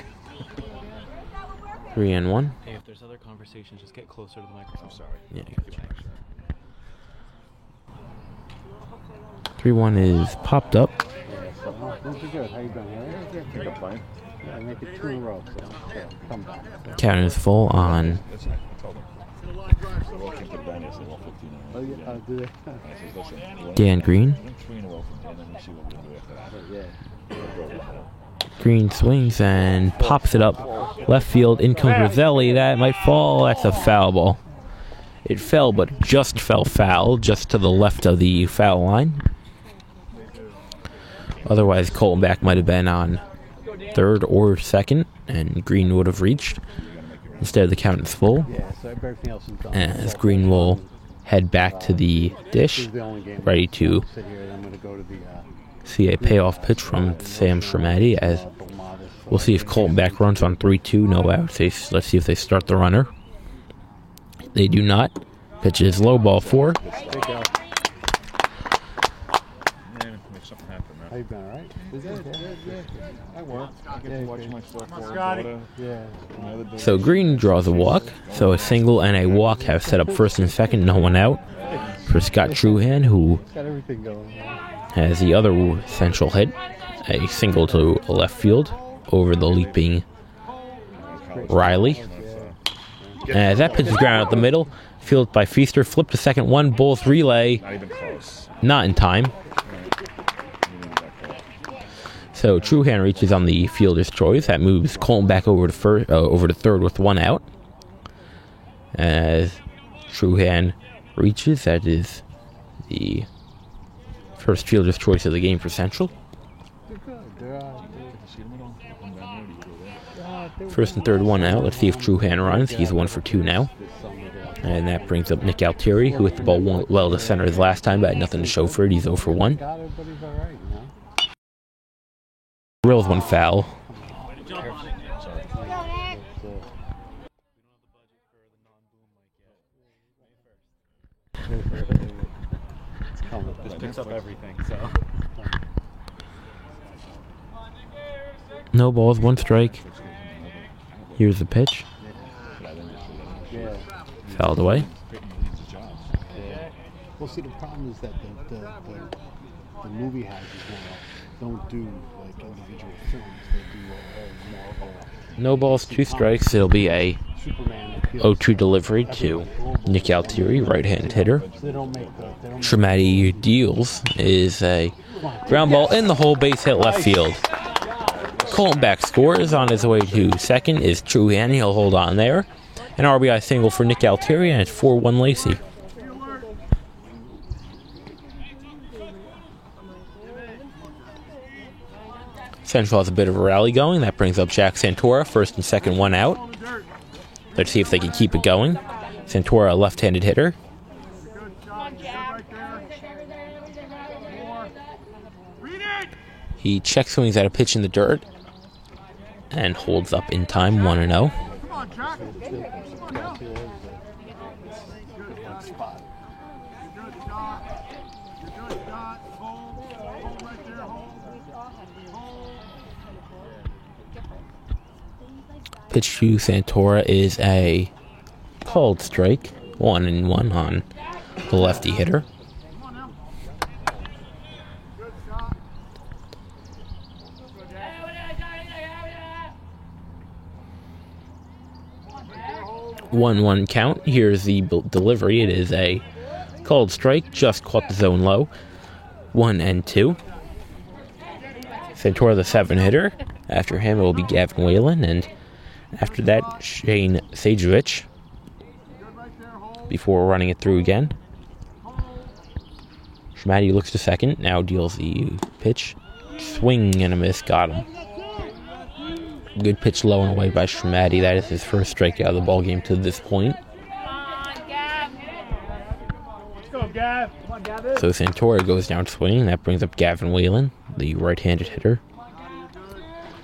3-1. Hey, if there's other conversations, just get closer to the microphone. I'm sorry. Yeah, gotcha. 3-1 is popped up. Things are good. How you doing, Harry? Think I'm fine. Yeah, make it 2 in a row. So come back. Count is full on That's not. I told them. So we'll keep the banners in all 15. Oh, yeah, do they? I said, listen, Dan Green. win 3 in a row from 10, and then see what we'll do after that. Yeah. Green swings and pops it up left field. In comes Roselli. That might fall. That's a foul ball. It fell, but just fell foul, just to the left of the foul line. Otherwise, Colton Back might have been on third or second, and Green would have reached. Instead, the count is full, Yeah, so everything else is done. as Green will head back to the This dish, is the only game. ready to Sit here, and I'm going to go to the see a payoff pitch from Sam Shermati, as we'll see if Colton Back runs on 3-2, no outs. Let's see if they start the runner. They do not. Pitch is low, ball 4. There you go. Yeah, make something happen, man. How you been, all right? I work. I get to watch my softball daughter. Yeah. The other day. So Green draws a walk. So a single and a walk have set up first and second, no one out for Scott Truhan, who Got everything going. has the other central hit, a single to left field over the leaping Riley. As that pitch is grounded out the middle, fielded by Feaster, flipped to second, 1 Bulls relay, Not even close. not in time. So Truhan reaches on the fielder's choice. That moves Colton back over to third with 1 out. As Truhan reaches, that is the first fielder's choice of the game for Central. First and third, 1 out. Let's see if Truhan runs. He's 1 for 2 now. And that brings up Nick Altieri, who hit the ball well to center his last time, but had nothing to show for it. He's 0 for 1. Rills 1 foul. This picks up everything, so. No balls, 1 strike. Here's the pitch. Fouled away. Well, see, the problem is that the movie houses now don't do like individual films. They do more of a. No balls, 2 strikes. It'll be a Superman 0-2 delivery to Nick Altieri, right-handed hitter. Shermatti deals is a ground ball in the hole, base hit left field. Colton Beck scores. On his way to second is Truhan. He'll hold on there. An RBI single for Nick Altieri, and it's 4-1 Lacey. Central has a bit of a rally going. That brings up Jack Santora, first and second, 1 out. Let's see if they can keep it going. Santora, a left-handed hitter. He check swings at a pitch in the dirt and holds up in time, 1-0. Pitch to Santora is a called strike, 1-1 on the lefty hitter. One count. Here's the delivery. It is a called strike, just caught the zone low. 1-2. Santora, the 7 hitter. After him, it will be Gavin Whalen, and after that, Shane Sajevich. Before running it through again, Shermatti looks to second. Now deals the pitch. Swing and a miss. Got him. Good pitch low and away by Shermatti. That is his first strikeout of the ball game to this point. So Santora goes down swinging. That brings up Gavin Whalen, the right-handed hitter,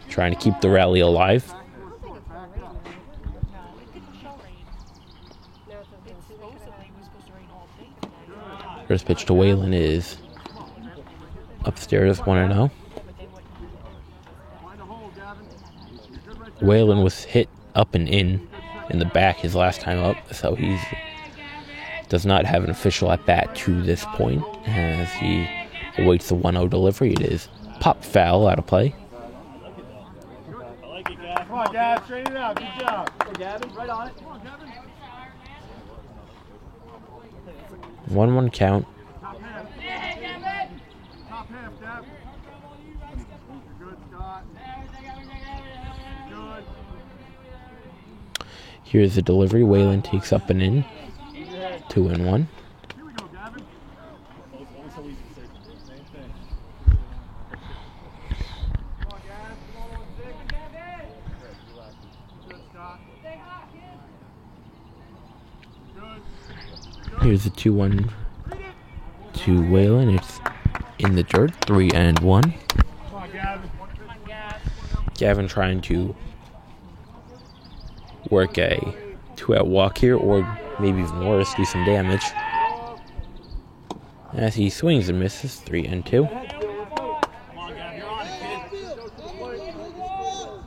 trying to keep the rally alive. First pitch to Whalen is upstairs, 1-0. Whalen was hit up and in the back his last time up, so he does not have an official at bat to this point as he awaits the 1-0 delivery. It is pop foul out of play. Come on, Gavin, straighten it out. Good job. Go, Gavin, right on it. Come on, Gavin. 1-1 count. Top half. Top half, Gavin. You're good, Scott. Good. Here's the delivery. Whalen takes up and in. 2-1. Here we go, Gavin. Here's the 2-1 to Whalen. It's in the dirt. 3-1. Come on, Gavin. Gavin trying to work a 2-out walk here, or maybe even worse, do some damage. As he swings and misses, 3-2. Come on, Gavin, you're on it, kid.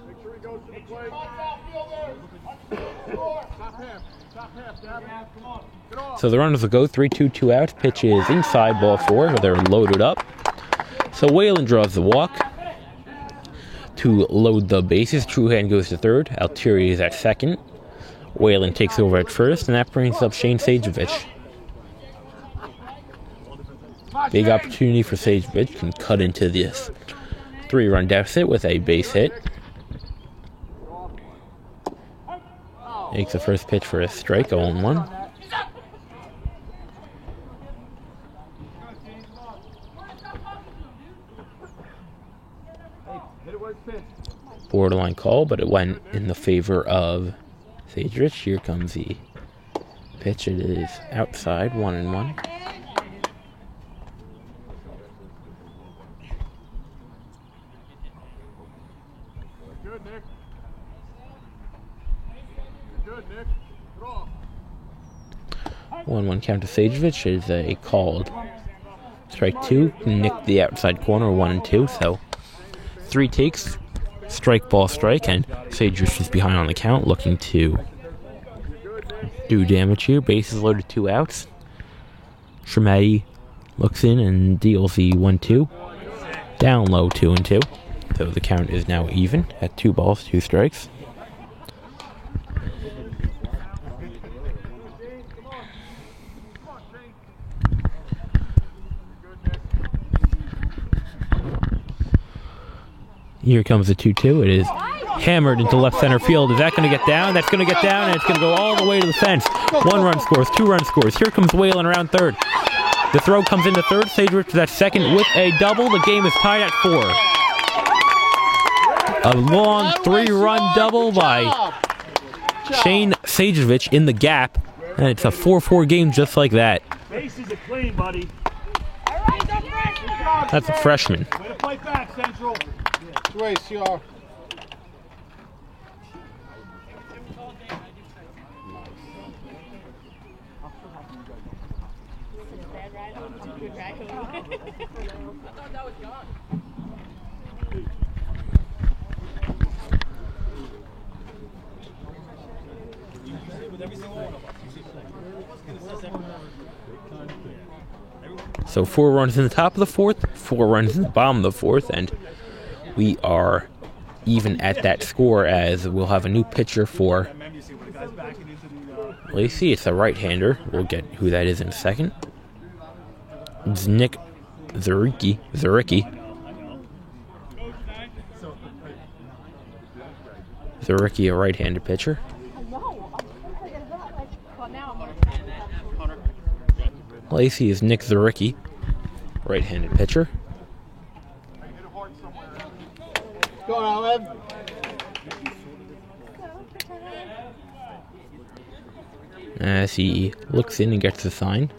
Make sure he goes to the plate. Top half, Gavin. Come on. Get off. So the runners will go 3-2, 2 outs. Pitch is inside, ball 4. They're loaded up. So Whalen draws the walk to load the bases. Truhan goes to third. Altieri is at second. Whalen takes over at first, and that brings up Shane Sajevich. Big opportunity for Sajevich. Can cut into this 3-run deficit with a base hit. Takes the first pitch for a strike, 0-1. Borderline call, but it went in the favor of Sagerich. Here comes the pitch. It is outside, 1-1. Good, Nick. Good, Nick. Draw. 1-1 count to Sagerich is a called strike 2. Nicked the outside corner, 1-2. So 3 takes, strike, ball, strike, and Sagerich is behind on the count, looking to do damage here. Bases loaded, 2 outs. Shermatti looks in and deals the 1-2. Down low, 2-2. So the count is now even at 2 balls, 2 strikes. Here comes the 2-2. It is hammered into left center field. Is that going to get down? That's going to get down, and it's going to go all the way to the fence. 1 run scores, 2 run scores. Here comes Whalen around third. The throw comes into third. Sagerich to that second with a double. The game is tied at 4. A long 3-run double by Shane Sagerich in the gap, and it's a 4-4 game just like that. Bases are clean, buddy. That's a freshman. Way to play back, Central. Race, CR. So 4 runs in the top of the 4th, 4 runs in the bottom of the 4th, and we are even at that score as we'll have a new pitcher for Lacey. It's a right-hander. We'll get who that is in a second. It's Nick Zaricki. Zaricki, a right-handed pitcher. Lacey is Nick Zaricki, right-handed pitcher. Go on, Ed. As he looks in and gets the sign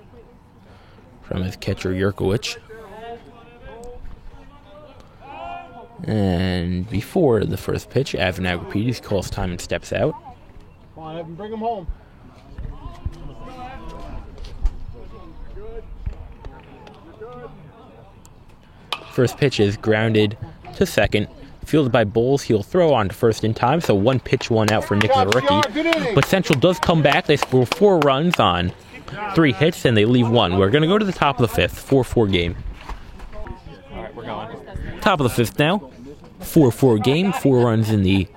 from his catcher, Yurkowicz. And before the first pitch, Avin Agripides calls time and steps out. Come on, Evan, bring him home. First pitch is grounded to second. Fielded by Bowles, he'll throw on to first in time, so 1 pitch, 1 out for Nick Zaricki. But Central does come back. They score 4 runs on 3 hits, and they leave 1. We're going to go to the top of the 5th, 4-4 game. All right, we're going. Top of the 5th now, 4-4 game, 4 runs in the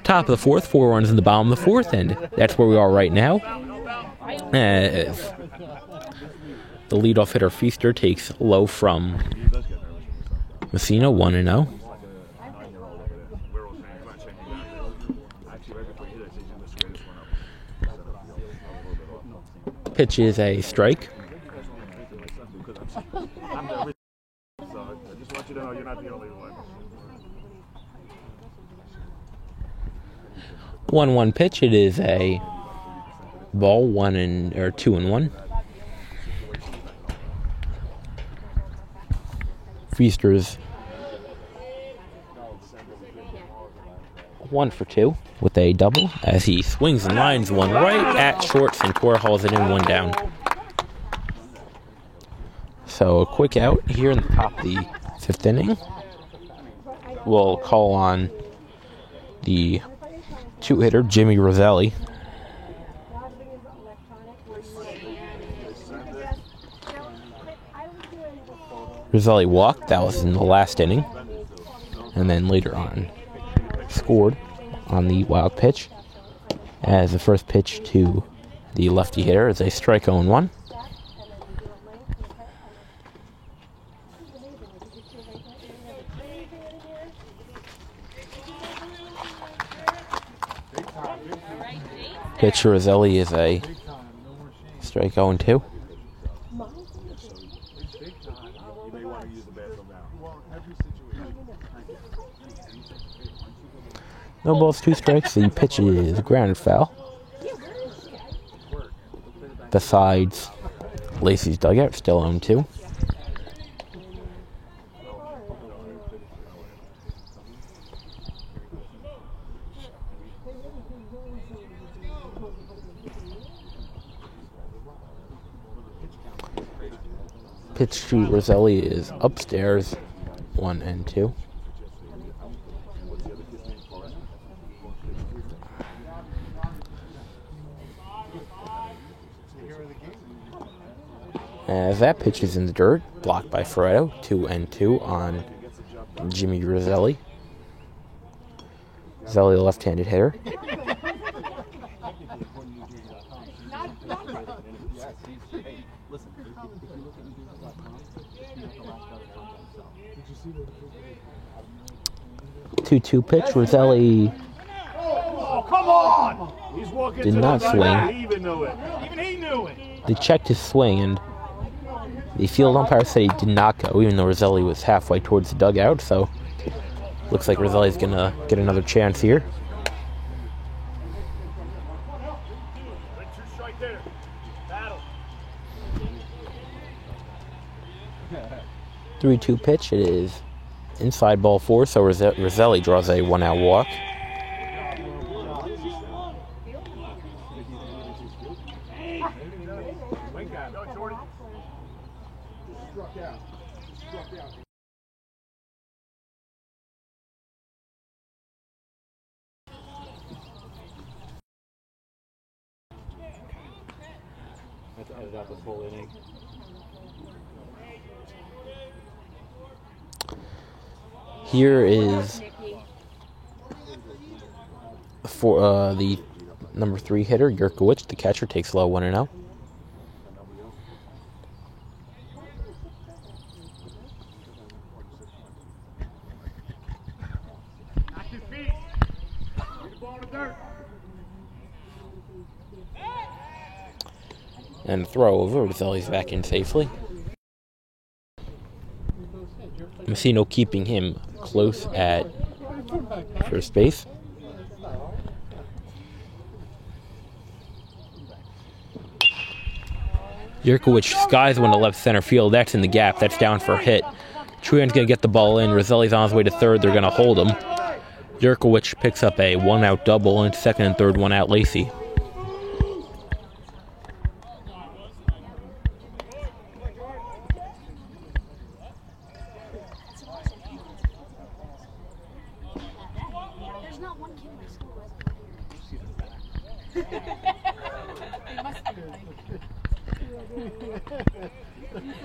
top of the 4th, 4 runs in the bottom of the 4th, and that's where we are right now. As the leadoff hitter Feaster takes low from Messina, 1-0. Pitch is a strike. So I just want you to know you're not the only one. 1-1 pitch. It is a ball, 2-1. Feaster's 1 for 2 with a double as he swings and lines one right at short. Santora hauls it in, 1 down. So a quick out here in the top of the 5th inning. We'll call on the 2-hitter Jimmy Roselli. Roselli walked. That was in the last inning. And then later on scored on the wild pitch as the first pitch to the lefty hitter is a strike 0-1. pitch to Roselli is a strike 0-2. You may want to use the bathroom now. No balls, 2 strikes. The pitch is grounded foul. Besides Lacey's dugout, still 0-2. Pitch to Roselli is upstairs, 1-2. As that pitch is in the dirt, blocked by Ferretto, 2-2 on Jimmy Roselli. Roselli, a left-handed hitter. Two pitch. Roselli Oh, come on! He's walking did to not the swing. dugout. He even knew it. Even he knew it. They checked his swing, and the field umpire said he did not go, even though Roselli was halfway towards the dugout. So looks like Roselli's gonna get another chance here. Two strike there. Battle. 3-2 pitch. It is inside ball 4, so Roselli draws a 1-out walk. Go, Jordy. Struck out. That's ended up this whole inning. Here is for the number 3 hitter, Yurkowicz. The catcher takes low 1-0. Knock your feet. Get the ball in the dirt. And throw over. Roselli's back in safely. Messino keeping him close at first base. Yurkowicz skies one to left center field. That's in the gap. That's down for a hit. Truhan's going to get the ball in. Roselli's on his way to third. They're going to hold him. Yurkowicz picks up a 1-out double, and second and third 1-out Lacey. There's not one kid in my school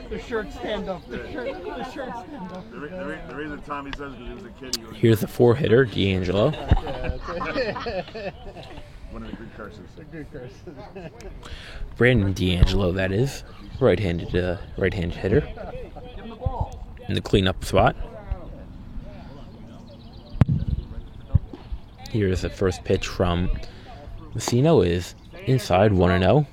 The shirt stand up. The shirt stand up. The reason Tommy says because he was a kid. He was Here's the 4 hitter, D'Angelo. one of the Greek curses. Brandon D'Angelo, that is. Right-handed hitter. In the cleanup spot. Here's the first pitch from Messino is inside 1-0.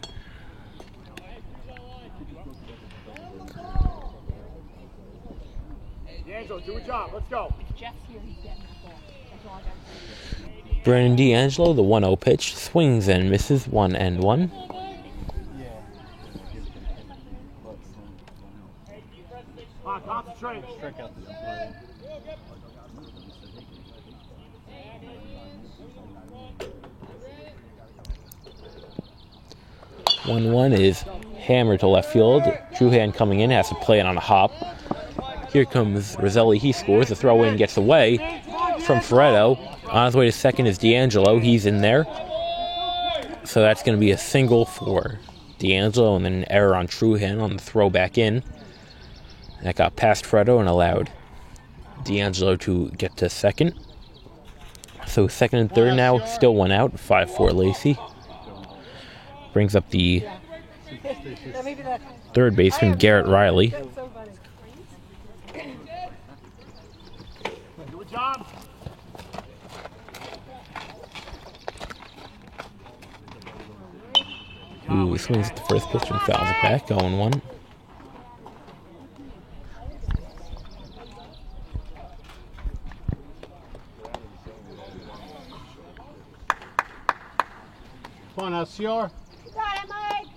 D'Angelo, do a job. Let's go. Brandon D'Angelo, the 1-0 pitch, swings and misses 1-1. Concentrate. 1-1 is hammered to left field. Truhan coming in, has to play it on a hop. Here comes Roselli. He scores. The throw in gets away from Ferretto. On his way to second is D'Angelo. He's in there. So that's going to be a single for D'Angelo and then an error on Truhan on the throw back in. That got past Ferretto and allowed D'Angelo to get to second. So second and third now, still 1 out. 5-4 Lacey. Brings up the third baseman, Garrett Riley. Do a job. who swings at the first pitch and fouls it back, 0-1. Come on, LCR. Got it, Mike.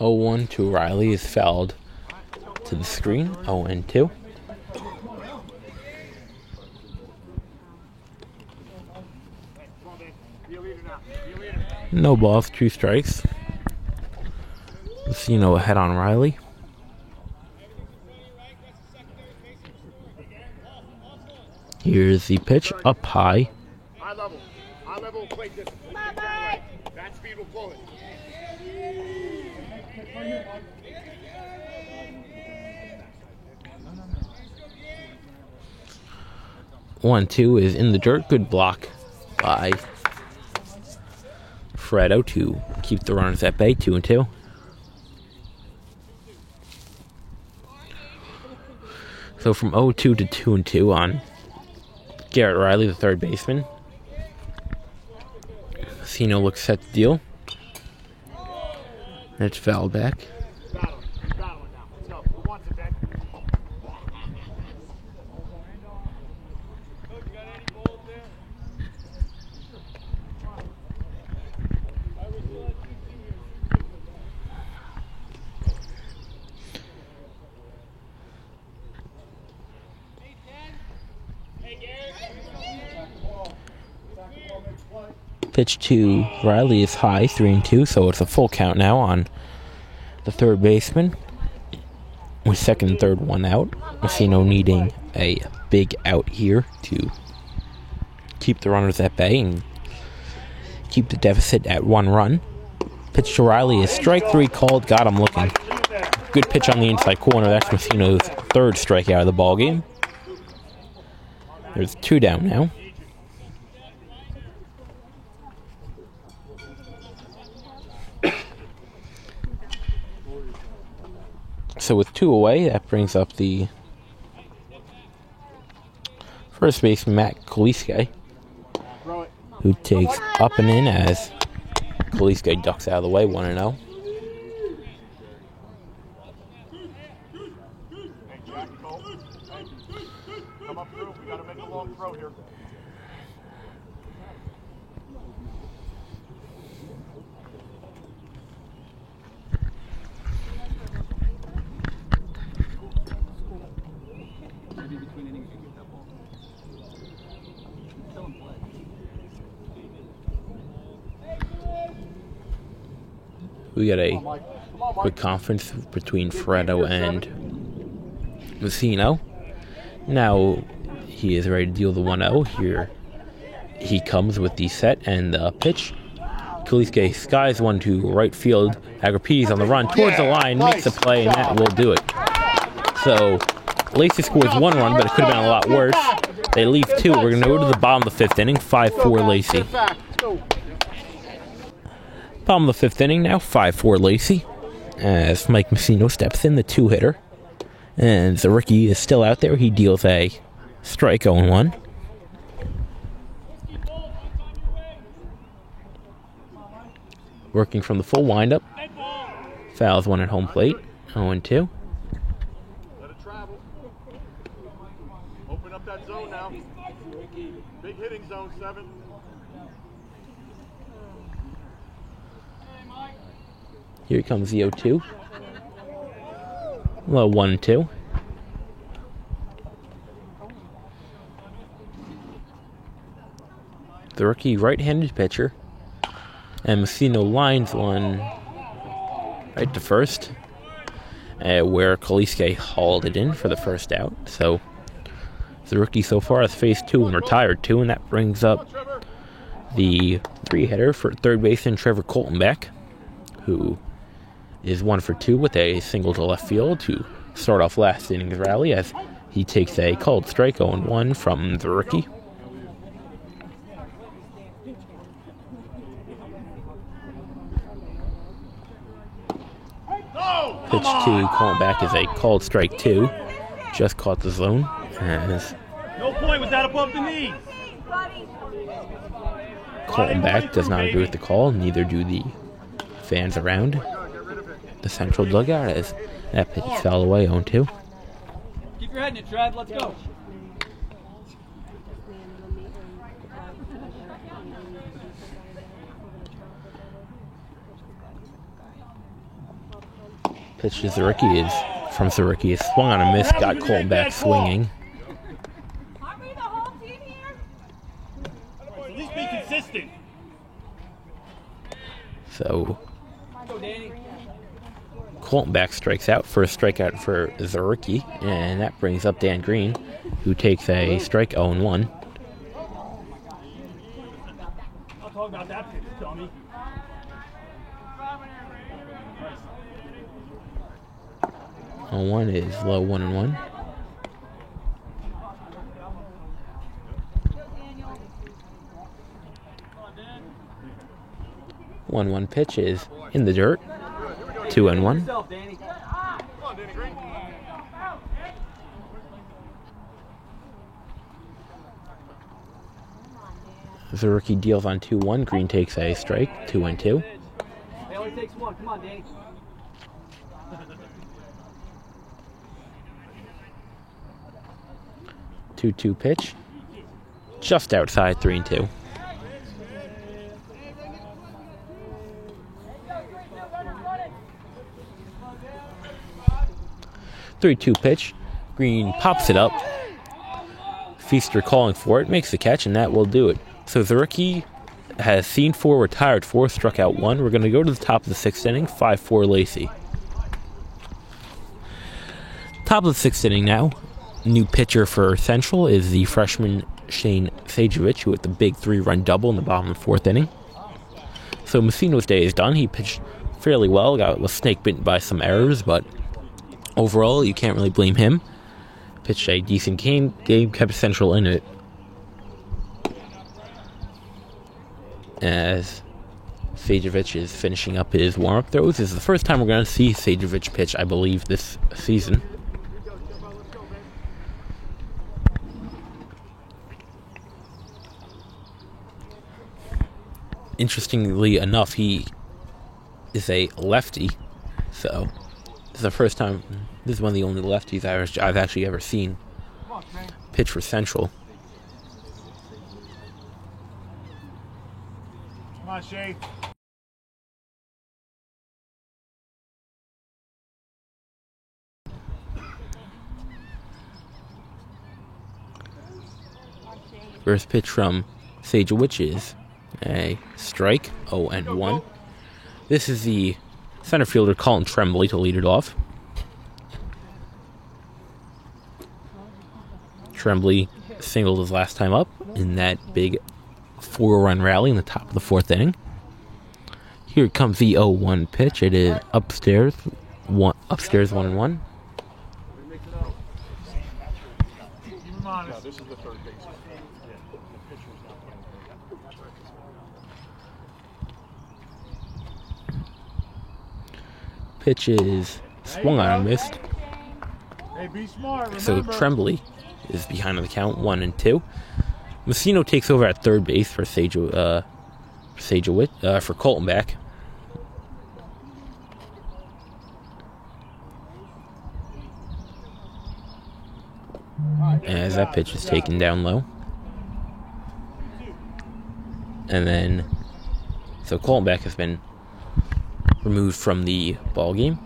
Oh, 1 to Riley is fouled to the screen. 0-2. No balls, 2 strikes. Lucino ahead on Riley. Here's the pitch, up high. High level plate distance. Come on, Mike. That speed will pull it. 1-2 is in the dirt. Good block by Fredo to keep the runners at bay. 2-2. So from 0-2 to 2-2 on Garrett Riley, the third baseman. Lucino looks set to deal. It's fouled back. Battle it now. Let's go. Who wants it, Ben? Pitch to Riley is high, 3-2, so it's a full count now on the third baseman. With second and third one out. Lucino needing a big out here to keep the runners at bay and keep the deficit at 1 run. Pitch to Riley is strike 3 called. Got him looking. Good pitch on the inside corner. That's Lucino's third strikeout of the ball game. There's 2 down now. So with 2 away, that brings up the first baseman, Matt Kaliske, who takes up and in as Kaliske ducks out of the way, 1-0. Hey, Jack, Cole. Hey, come up through. We got to make a long throw here. We got a quick conference between Fredo and Lucino. Now he is ready to deal the 1-0. Here he comes with the set and the pitch. Kaliske skies one to right field. Agrippes on the run towards the line, makes a play, and that will do it. So Lacey scores 1 run, but it could have been a lot worse. They leave 2. We're going to go to the bottom of the 5th inning, 5-4 Lacey. Bottom of the 5th inning now, 5-4 Lacey, as Mike Lucino steps in, the 2-hitter. And the rookie is still out there. He deals a strike, 0-1. Working from the full windup. Fouls 1 at home plate, 0-2. Let it travel. Open up that zone now. Big hitting zone, 7. Here comes the 0-2. Well, 1-2. The rookie right-handed pitcher. And Lucino lines one right to first, where Kaliske hauled it in for the first out. So the rookie so far has faced 2 and retired 2, and that brings up the 3-hitter for third baseman Trevor Coltonbeck, who is 1 for 2 with a single to left field to start off last inning's rally as he takes a called strike 0-1 from the rookie. Pitch to Coltonbeck is a called strike 2. Just caught the zone as No point with that above the knees. Colton Beck does not agree with the call, neither do the fans around the central dugout as that pitch fell away 0-2. Keep your head in it, Trev. Let's go. Pitch to Zaricki is from Zaricki is swung on a miss, got Colton back swinging. Aren't we the whole team here? At least be consistent. So Go, Danny. Colton back strikes out, first strikeout for Zaricki, and that brings up Dan Green, who takes a strike 0-1. I'll talk about that pitch, dummy. 0-1 is low 1-1. One pitch is in the dirt. 2-1. Yourself, Danny. Zaricki deals on 2-1. Green takes a strike. 2-2. He only takes one. Come on, Danny. Two pitch. Just outside 3-2. 3-2 pitch. Green pops it up. Feaster calling for it, makes the catch, and that will do it. So Zaricki has seen 4, retired 4, struck out 1. We're going to go to the top of the 6th inning, 5-4 Lacey. Top of the 6th inning now. New pitcher for Central is the freshman Shane Sajevich, who hit the big 3-run double in the bottom of the 4th inning. So Messino's day is done. He pitched fairly well, was snake bitten by some errors, but overall, you can't really blame him. Pitched a decent game, kept Central in it. As Sajevich is finishing up his warm-up throws. This is the first time we're going to see Sajevich pitch, I believe, this season. Interestingly enough, he is a lefty, so this is the first time. This is one of the only lefties I've actually ever seen pitch for Central. Come on, Shay. First pitch from Sajevich is a strike, 0-1. This is the center fielder Colin Tremblay to lead it off. Tremblay singled his last time up in that big 4-run rally in the top of the 4th inning. Here comes the 0-1 pitch. It is upstairs 1-1. This is the third baseman. Pitch is swung on and missed. Hey, be smart. So Tremblay is behind on the count, 1-2. Messino takes over at third base for for Colton back. As that pitch is taken down low. And then, so Colton back has been removed from the ball game.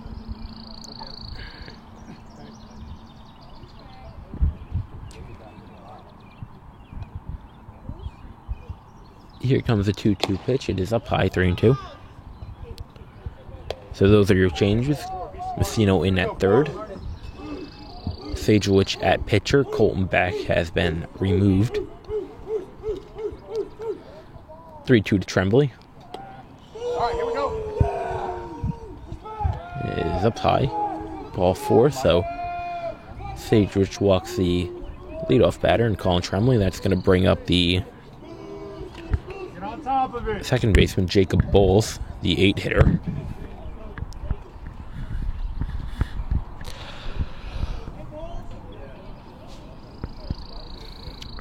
Here comes a 2-2 pitch. It is up high, 3-2. So those are your changes. Messino in at third. Sajevich at pitcher. Colton back has been removed. 3-2 to Tremblay. All right, here we go. It is up high. Ball 4, so Sajevich walks the leadoff batter and Colin Tremblay. That's going to bring up the Get on top of it. second baseman, Jacob Bowles, the 8-hitter.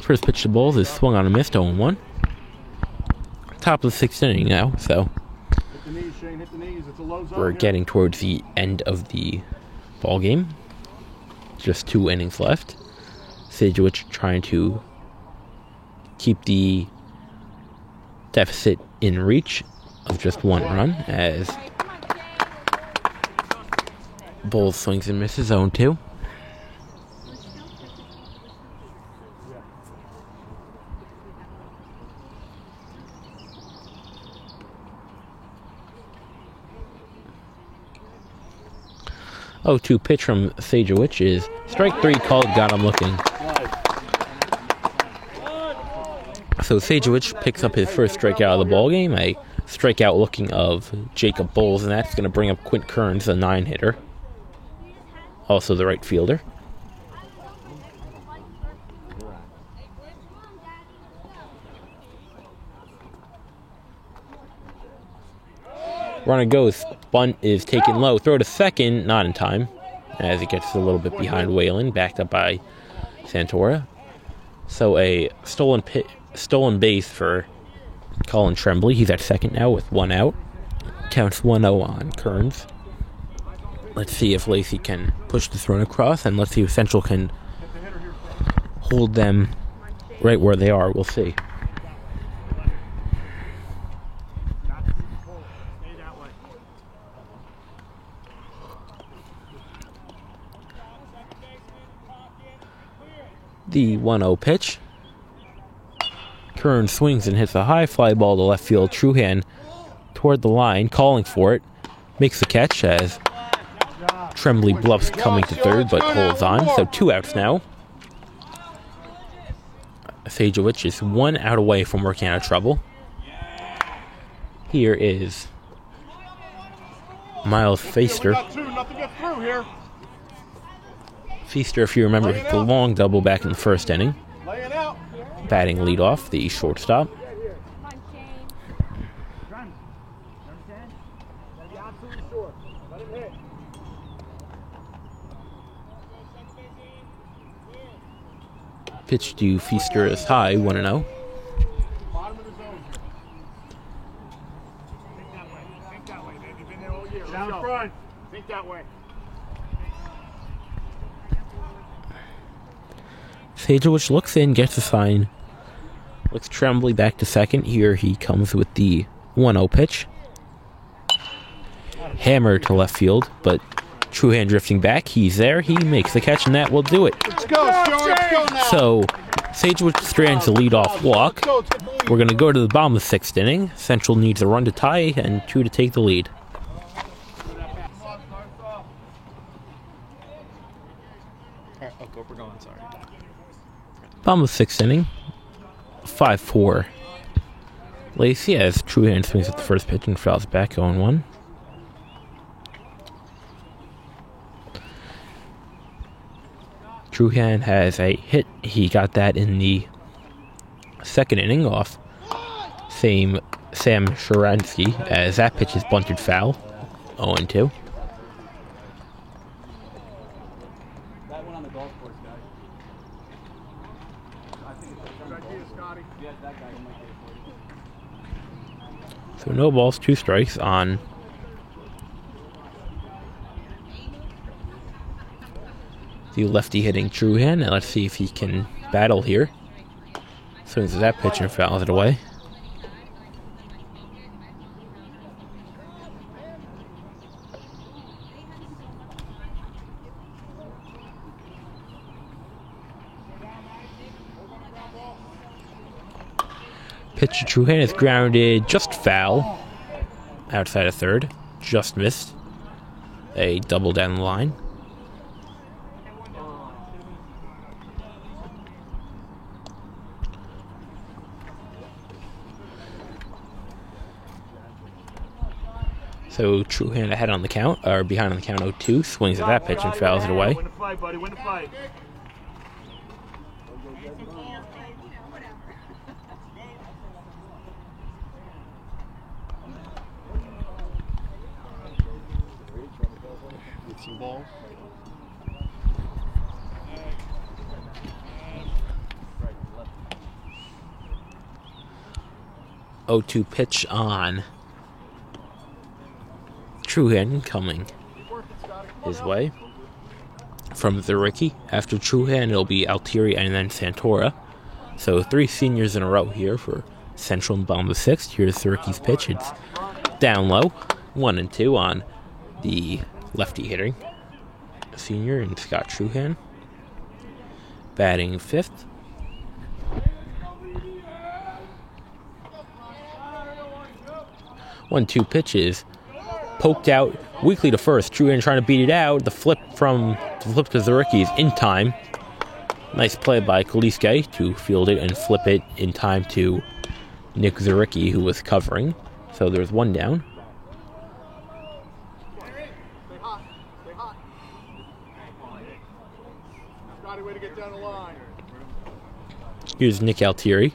First pitch to Bulls is swung on a miss, 0-1. Top of the 6th inning now, so Hit the knees, Shane. Hit the knees. It's a low zone we're here. getting towards the end of the ball game. Just 2 innings left. Sajewicz trying to keep the deficit in reach of just 1 run as Bulls swings and misses, 0-2. Oh, 2 pitch from Sajewicz is strike 3 called, got him looking. So Sajewicz picks up his first strikeout of the ball game, a strikeout looking of Jacob Bulls, and that's going to bring up Quint Kearns, a 9-hitter, also the right fielder. Runner goes, bunt is taken low, throw to second, not in time, as it gets a little bit behind Whalen, backed up by Santora. So a stolen base for Colin Tremblay. He's at second now with 1 out. Counts 1-0 on Kearns. Let's see if Lacey can push this run across, and let's see if Central can hold them right where they are. We'll see. The 1-0 pitch. Kearns swings and hits a high fly ball to left field. Truhan toward the line, calling for it. Makes the catch as Tremblay bluffs coming to third, but holds on. So 2 outs now. Sajewicz is 1 out away from working out of trouble. Here is Miles Feaster. Nothing gets through here. Feaster, if you remember, hit the long double back in the first inning. Laying out. Batting leadoff, the shortstop. Pitch to Feaster is high, 1-0. Bottom of the zone. Think that way, baby. Been there all year. Down front. Think that way. Sajewicz looks in, gets a sign. Looks Tremblay back to second. Here he comes with the 1-0 pitch. Hammer to left field, but Truhan drifting back. He's there. He makes the catch, and that will do it. Let's go, Stuart. Let's go now. So Sajewicz strands the leadoff walk. We're going to go to the bottom of the 6th inning. Central needs a run to tie and 2 to take the lead. We're going, sorry. Bottom of the 6th inning. 5-4. Lacey as Truhan swings at the first pitch and fouls back, 0-1. Truhan has a hit. He got that in the 2nd inning off Sam Sharansky, as that pitch is bunted foul, 0-2. That one on the golf course, guy. I think it's Good idea, Scotty. yeah, that guy might get it for you. So no balls, 2 strikes on the lefty hitting Truhan. Now let's see if he can battle here. Swings at that pitch and fouls it away. Pitch to Truhan is grounded, just foul. Outside of third, just missed. A double down the line. So Truhan ahead on the count, or behind on the count, 0-2. Swings at that pitch and fouls it away. Win the fight, buddy. Win the fight. Get some balls. 0-2 pitch on Truhan coming his way. From Zaricki, after Truhan, it'll be Altieri and then Santora. So 3 seniors in a row here for Central and bottom of the 6th. Here's Zaricki's pitch. It's down low, 1-2 on the lefty hitting senior and Scott Truhan. Batting 5th. 1-2 pitches. Poked out weakly to first. Truhan trying to beat it out. The flip to Zaricki is in time. Nice play by Kaliske to field it and flip it in time to Nick Zaricki, who was covering. So there's 1 down. Way to get down the line. Here's Nick Altieri,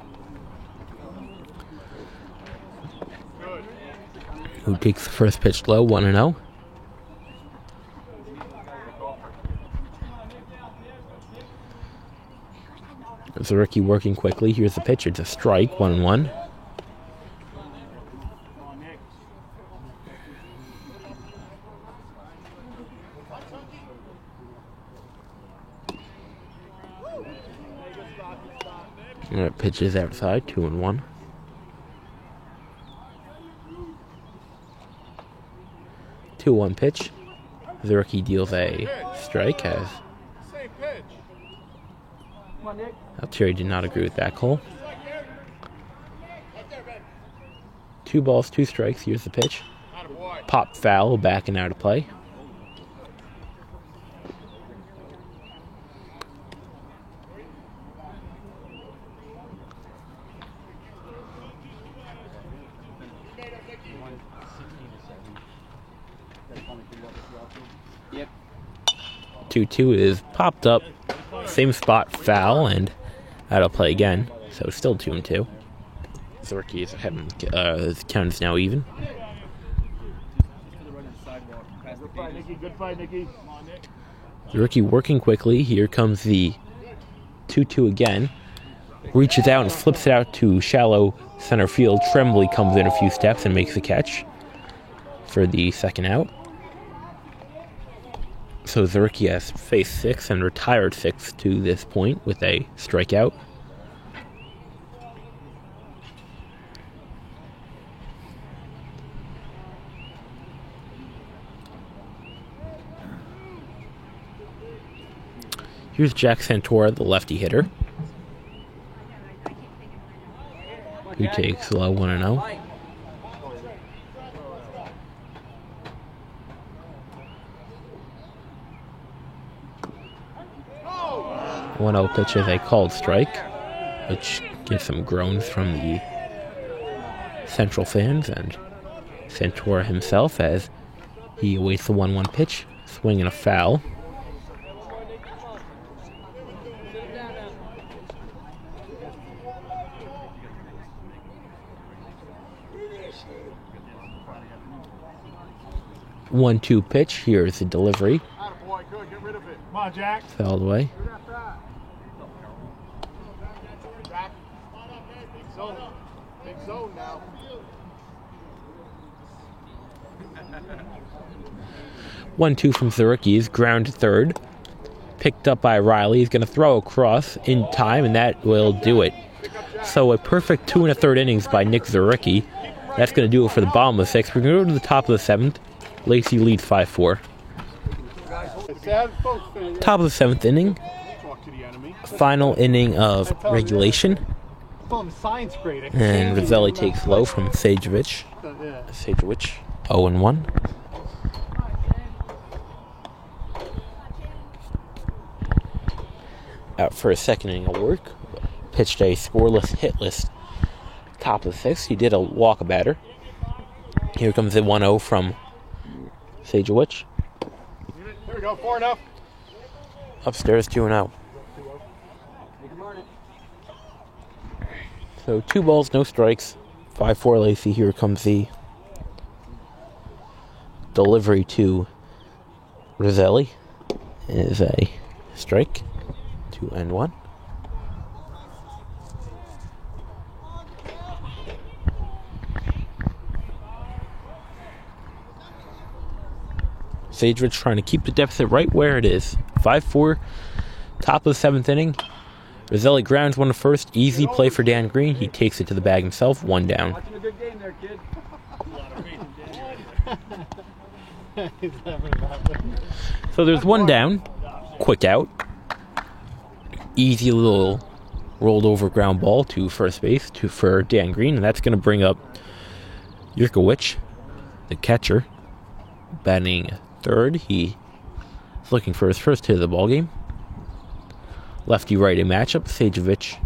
who takes the first pitch low, 1-0. Zaricki working quickly. Here's the pitch. It's a strike, 1-1. Pitch is outside, 2-1. Two 1 pitch. Zaricki deals a strike as Altieri did not agree with that call. 2 balls, 2 strikes. Here's the pitch. Pop foul, back and out of play. Yep. 2-2 is popped up, same spot, foul, and out of play again. So still 2-2. Zaricki is ahead. The count is now even. Good fight, Nicky. Good fight, Nicky. Zaricki working quickly. Here comes the 2-2 again. Reaches out and flips it out to shallow center field. Tremblay comes in a few steps and makes the catch for the second out. So Zaricki has faced 6 and retired 6 to this point with a strikeout. Here's Jack Santora, the lefty hitter, who takes low 1-0. 1-0 pitch is a called strike, which gives some groans from the Central fans and Santora himself as he awaits the 1-1 pitch, swinging a foul. One-two pitch. Here's the delivery. Attaboy, good. Get rid of it. Come on, Jack. Fouled away. Jack. Big zone. Big zone now. One-two from Zaricki's. Ground to third. Picked up by Riley. He's going to throw across in time, and that will do it. So a perfect 2 1/3 innings by Nick Zaricki. That's going to do it for the bottom of the 6th. We're going to go to the top of the 7th. Lacey leads 5-4. Top of the 7th inning. Final inning of regulation. And Roselli takes low from Sajewicz. 0-1. Out for a second inning of work. Pitched a scoreless, hitless top of the 6th. He did a walk a batter. Here comes the 1-0 from Sajewicz. Here we go, 4 enough. Upstairs 2-0. So 2 balls, no strikes. 5-4 Lacey. Here comes the delivery to Roselli. It is a strike. 2-1. Sajevich trying to keep the deficit right where it is. 5-4, top of the 7th inning. Roselli grounds one to first. Easy play for Dan Green. He takes it to the bag himself. 1 down. Watching a good game there, kid. So there's 1 down. Quick out. Easy little rolled over ground ball to first base for Dan Green. And that's going to bring up Yurkowicz, the catcher, batting third. He is looking for his first hit of the ball game. Lefty-righty matchup. Sajevich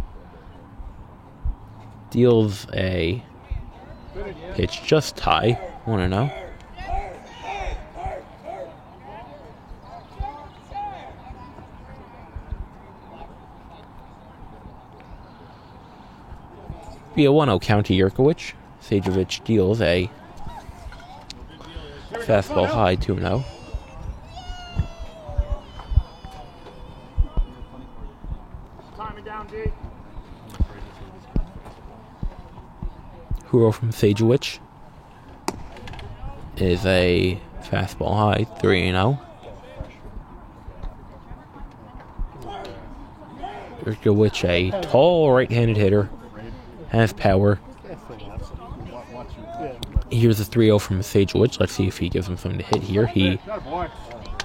deals a pitch just high. 1-0. Be a 1-0 count to Yurkowicz. Sajevich deals a fastball high 2-0. Huro from Sajevich is a fastball high 3-0. Yurkowicz, a tall right-handed hitter, has power. Here's a 3-0 from Sajevich. Let's see if he gives him something to hit here. He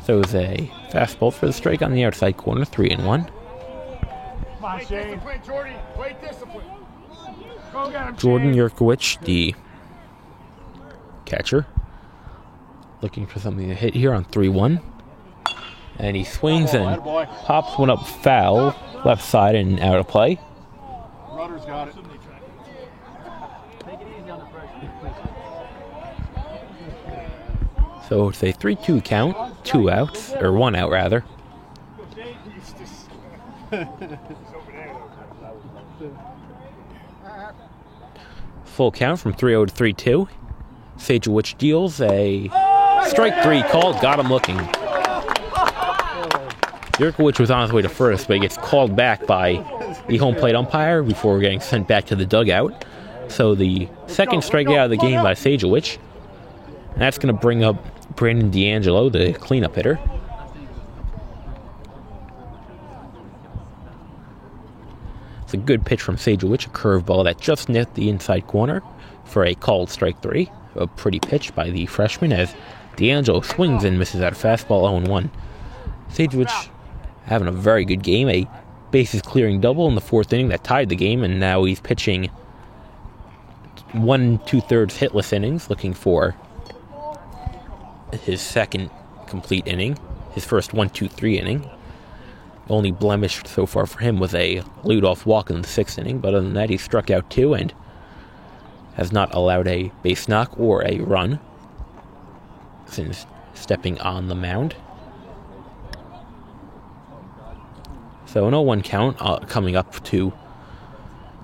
throws a fastball for the strike on the outside corner, 3-1. Jordan Yurkowicz, the catcher, looking for something to hit here on 3-1. And he swings and pops one up foul, left side and out of play. Rudder's got it. So it's a 3-2 count, 2 outs, or 1 out rather. Full count from 3-0 to 3-2. Sajevich deals a strike 3 called, got him looking. Yurkowicz was on his way to first, but he gets called back by the home plate umpire before getting sent back to the dugout. So the second strikeout of the game by Sajevich. And that's going to bring up Brandon D'Angelo, the cleanup hitter. It's a good pitch from Sajevich, a curveball that just nipped the inside corner for a called strike 3. A pretty pitch by the freshman as D'Angelo swings and misses out a fastball 0-1. Sajevich having a very good game, a bases clearing double in the 4th inning that tied the game, and now he's pitching 1 2/3 hitless innings, looking for his second complete inning, his first 1-2-3 inning. Only blemish so far for him was a leadoff walk in the 6th inning, but other than that, he struck out 2 and has not allowed a base knock or a run since stepping on the mound. So an 0-1 count coming up to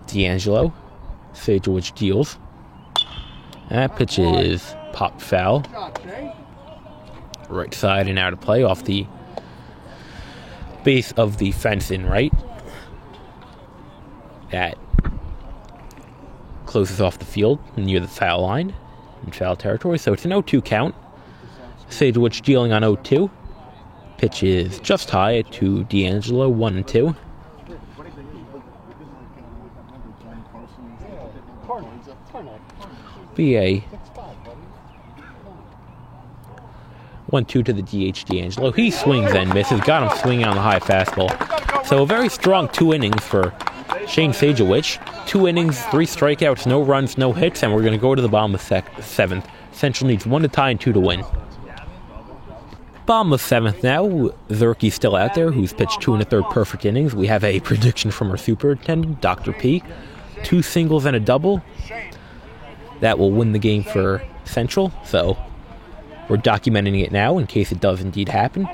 D'Angelo. Sajevich deals. That pitch is popped foul. Right side and out of play off the base of the fence in right. That closes off the field near the foul line in foul territory. So it's an 0-2 count. Sajevich dealing on 0-2. Pitch is just high to D'Angelo, 1-2. Be a 1-2 to the DH D'Angelo. He swings and misses. Got him swinging on the high fastball. So a very strong 2 innings for Shane Sajevich. 2 innings, 3 strikeouts, no runs, no hits, and we're going to go to the bottom of 7th. Central needs 1 to tie and 2 to win. Bottom of 7th now. Zerke's still out there, who's pitched 2 1/3 perfect innings. We have a prediction from our superintendent, Dr. P. 2 singles and a double. That will win the game for Central, so we're documenting it now in case it does indeed happen.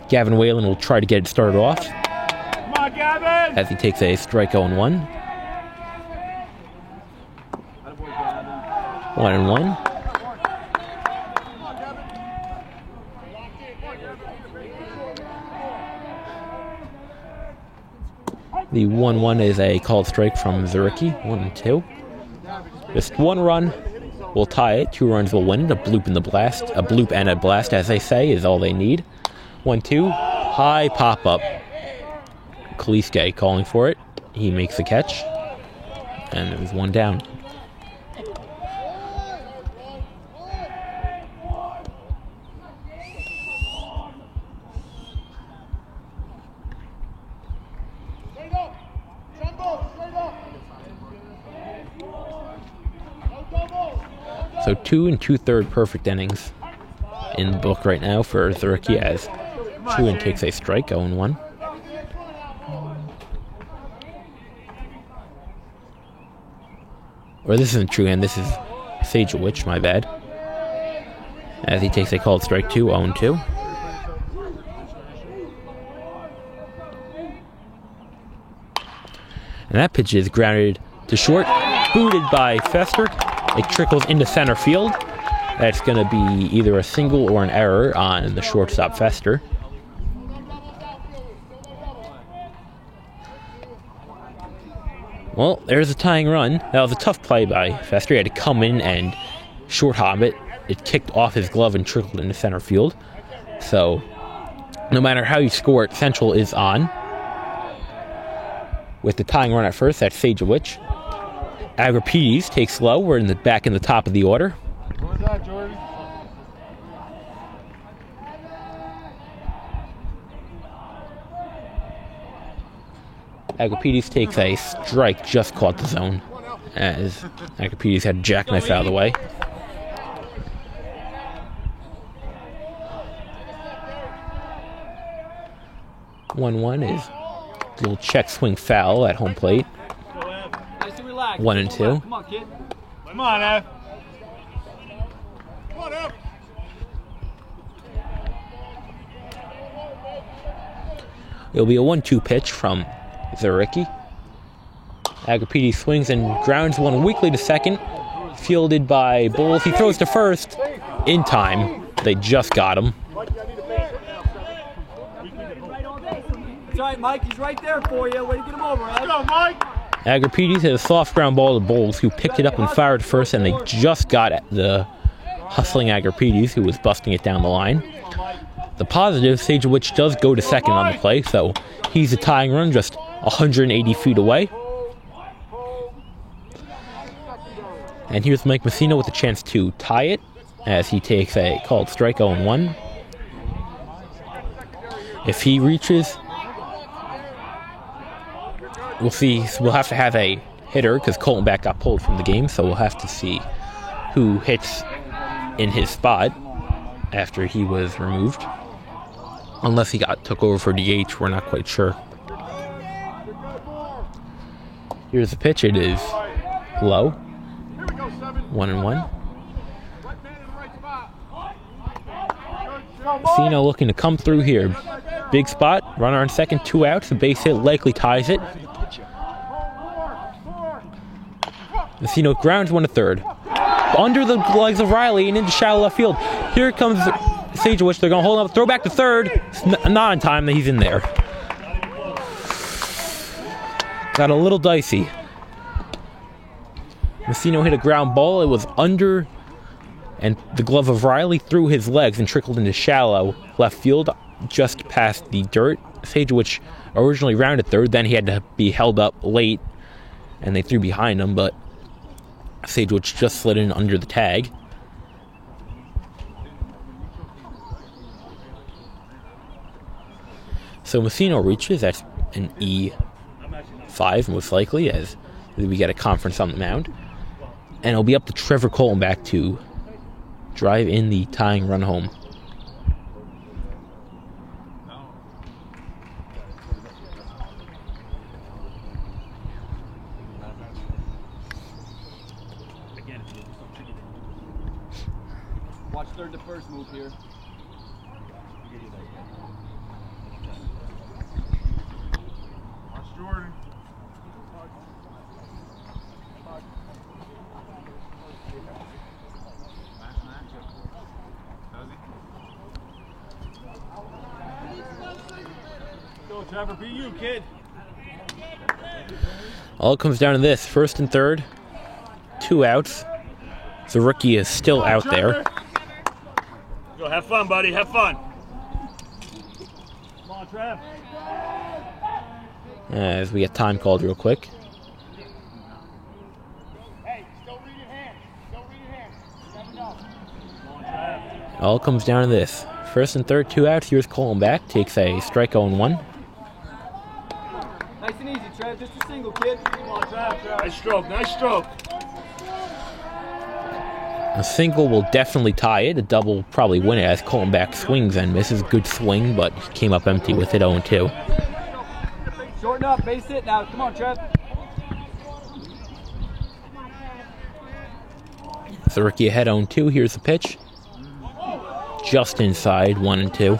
Gavin Whalen will try to get it started off. Come on, Gavin! As he takes a strike 0-1. 1-1. The 1-1 is a called strike from Zerke, 1-2. Just 1 run, will tie it. 2 runs will win it. A bloop and a blast, as they say, is all they need. 1-2. High pop-up. Kaliske calling for it. He makes the catch. And it was 1 down. So 2 2/3 perfect innings in the book right now for Zuricki as Truan takes a strike, 0-1. Or this isn't Truan, this is Sajewicz, my bad. As he takes a called strike 2, 0-2. And that pitch is grounded to short, booted by Fester. It trickles into center field. That's going to be either a single or an error on the shortstop Fester. Well, there's a tying run. That was a tough play by Fester. He had to come in and short hop it. It kicked off his glove and trickled into center field. So, no matter how you score it, Central is on. With the tying run at first, that's Sajewicz. Agripides takes low. We're back in the top of the order. What was that, Jordan? Agripides takes a strike, just caught the zone, as Agripides had a jackknife out of the way. One is a little check swing foul at home plate. 1-2. Come on, kid. Come on, Ev. Come on, Ev. It'll be a 1-2 pitch from Zuricki. Agripides swings and grounds one weakly to second. Fielded by Bowles. He throws to first in time. They just got him. It's all right, Mike. He's right there for you. Way to get him over, Ed. Go, Mike. Agripides hit a soft ground ball to Bowles, who picked it up and fired first, and they just got the hustling Agripides, who was busting it down the line. The positive, Sajewicz does go to second on the play, so he's a tying run just 180 feet away. And here's Mike Messina with a chance to tie it, as he takes a called strike, 0-1. If he reaches, we'll see. We'll have to have a hitter because Colton Beck got pulled from the game, so we'll have to see who hits in his spot after he was removed. Unless he took over for DH, we're not quite sure. Here's the pitch. It is low. 1-1. Messina looking to come through here. Big spot. Runner on second, 2 outs. The base hit likely ties it. Messina grounds one to third. Under the legs of Riley and into shallow left field. Here comes Sajewicz. They're going to hold up. Throw back to third. It's not in time that he's in there. Got a little dicey. Messina hit a ground ball. It was under, and the glove of Riley through his legs and trickled into shallow left field just past the dirt. Sajewicz originally rounded third. Then he had to be held up late, and they threw behind him, but Sajewicz just slid in under the tag. So Messina reaches. That's an E5 most likely, as we get a conference on the mound. And it'll be up to Trevor Colton back to drive in the tying run home. Watch third to first move here. Watch Jordan. Go, Trevor. Be you, kid. All it comes down to this. First and third. 2 outs. The rookie is still out there. Go, have fun, buddy. Have fun. Come on, Trev. As we get time called real quick. Hey, don't read your hands. Don't read your hands. You never know. Come on, Trev. All comes down to this. First and third, 2 outs. Here's Colton takes a strike 0-1. Nice and easy, Trev. Just a single, kid. Come on, Trev. Nice stroke. Nice stroke. A single will definitely tie it. A double will probably win it as Colton swings and misses. Good swing, but he came up empty with it 0-2. Shorten up, base hit now. Come on, Trev. The rookie ahead 0-2. Here's the pitch. Just inside, 1-2.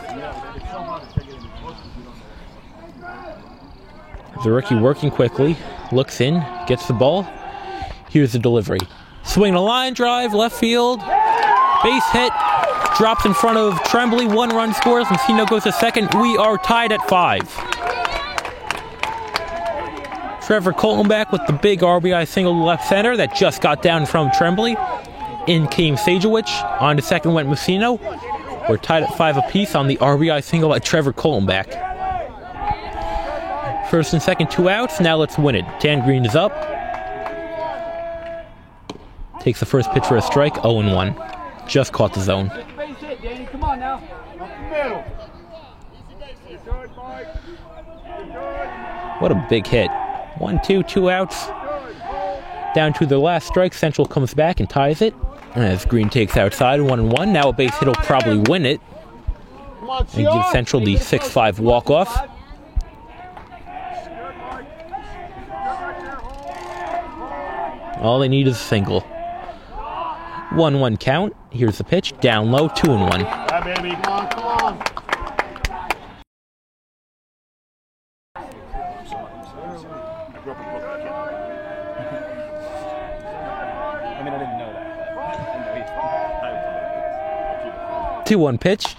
The rookie working quickly. Looks in, gets the ball. Here's the delivery. Swing a line drive, left field. Base hit. Drops in front of Tremblay. 1 run scores. Messino goes to second. We are tied at 5. Trevor Colton with the big RBI single to left center that just got down from Tremblay. In came Sajewicz. On to second went Messino. We're tied at 5 apiece on the RBI single by Trevor Colton. First and second, 2 outs. Now let's win it. Dan Green is up. Takes the first pitch for a strike, 0-1. Just caught the zone. Base hit, Danny. Come on now. What a big hit. 1-2, 2 outs. Down to the last strike. Central comes back and ties it. As Green takes outside, 1-1. Now a base hit will probably win it. And give Central the 6-5 walk-off. All they need is a single. 1-1 count. Here's the pitch. Down low, 2-1. Yeah, baby. Come on, come on. I mean, I didn't know that. 2-1 pitch.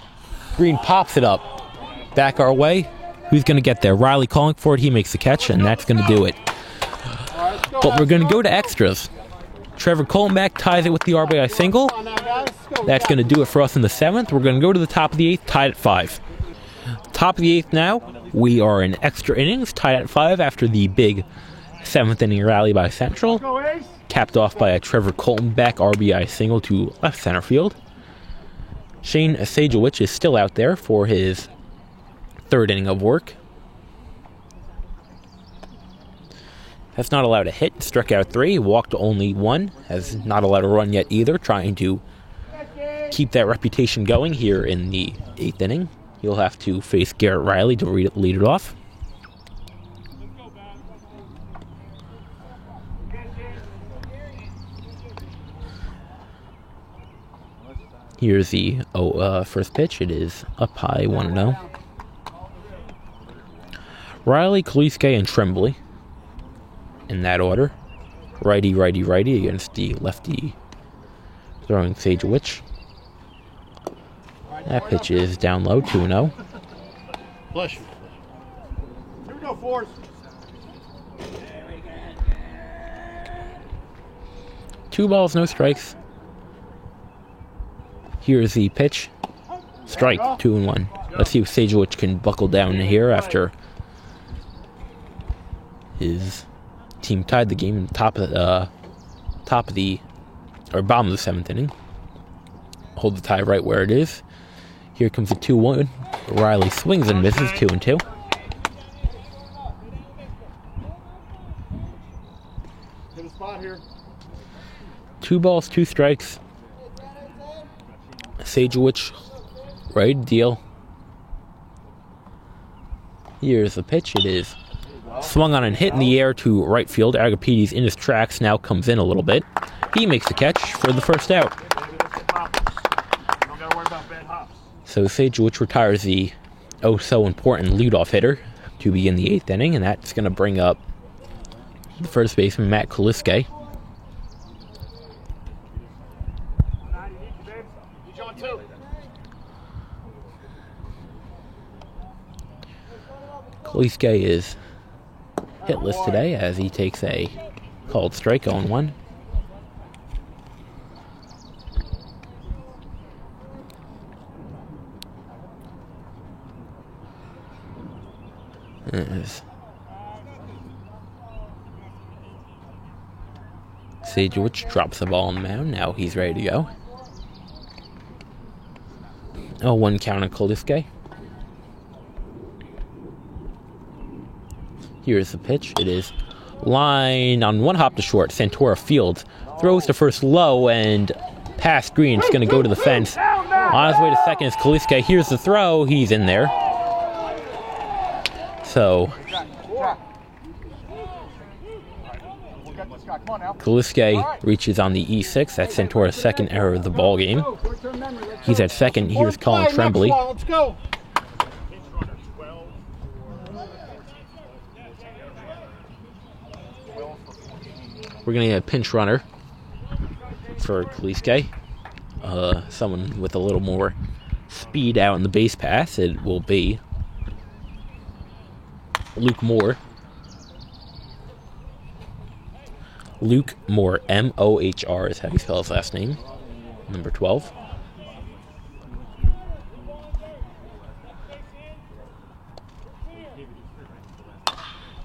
Green pops it up. Back our way. Who's going to get there? Riley calling for it. He makes the catch, and that's going to do it. But we're going to go to extras. Trevor Colton ties it with the RBI single. That's going to do it for us in the 7th. We're going to go to the top of the 8th, tied at 5. Top of the 8th now. We are in extra innings, tied at 5 after the big 7th inning rally by Central. Capped off by a Trevor Colton RBI single to left center field. Shane Sajewicz is still out there for his 3rd inning of work. Has not allowed a hit, struck out 3, walked only 1, has not allowed a run yet either, trying to keep that reputation going here in the 8th inning. He'll have to face Garrett Riley to lead it off. Here's the first pitch. It is up high, 1-0. Riley, Kaliske, and Tremblay. In that order. Righty, righty, righty against the lefty throwing Sajewicz. That pitch is down low, 2-0. Bless you. Here we go, Forrest. 2 balls, no strikes. Here's the pitch. Strike, 2-1. Let's see if Sajewicz can buckle down here after his team tied the game in the bottom of the 7th inning. Hold the tie right where it is. Here comes the 2-1. Riley swings and misses, 2-2. Hit a spot here. 2 balls, 2 strikes. Sajewicz, ready to deal. Here's the pitch. It is swung on and hit in the air to right field. Agapides in his tracks, now comes in a little bit. He makes the catch for the first out. So Sajewicz retires the oh-so-important leadoff hitter to begin the 8th inning, and that's going to bring up the first baseman, Matt Kaliske. Kaliske is hitless today as he takes a called strike on 1. As Sajewicz drops the ball on the mound. Now he's ready to go. 0-1 count on Kaliske. Here's the pitch. It is line on one hop to short. Santora fields. Throws to first low and past green. It's going to go to the fence. On his way to second is Kaliske. Here's the throw. He's in there. So Kaliske reaches on the E6. That's Santora's second error of the ball game. He's at second. Here's Colin Tremblay. Let's go. We're going to get a pinch runner for Kaliske. Someone with a little more speed out in the base pass. It will be Luke Moore. Luke Moore, M-O-H-R is how you spell his last name. Number 12.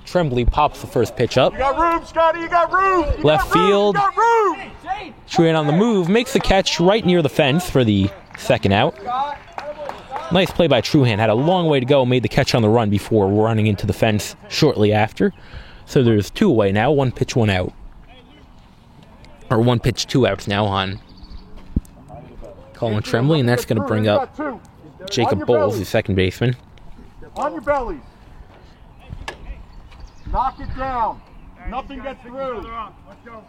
Tremblay pops the first pitch up. You got room, Scotty. You got room. Left field. You got room. Truhan on the move. Makes the catch right near the fence for the second out. Nice play by Truhan. Had a long way to go. Made the catch on the run before running into the fence shortly after. So there's 2 away now. 1 pitch, 1 out. Or 1 pitch, 2 outs now on Colin Tremblay. And that's going to bring up Jacob Bowles, the second baseman. On your bellies. Knock it down. Nothing gets through. Let's go.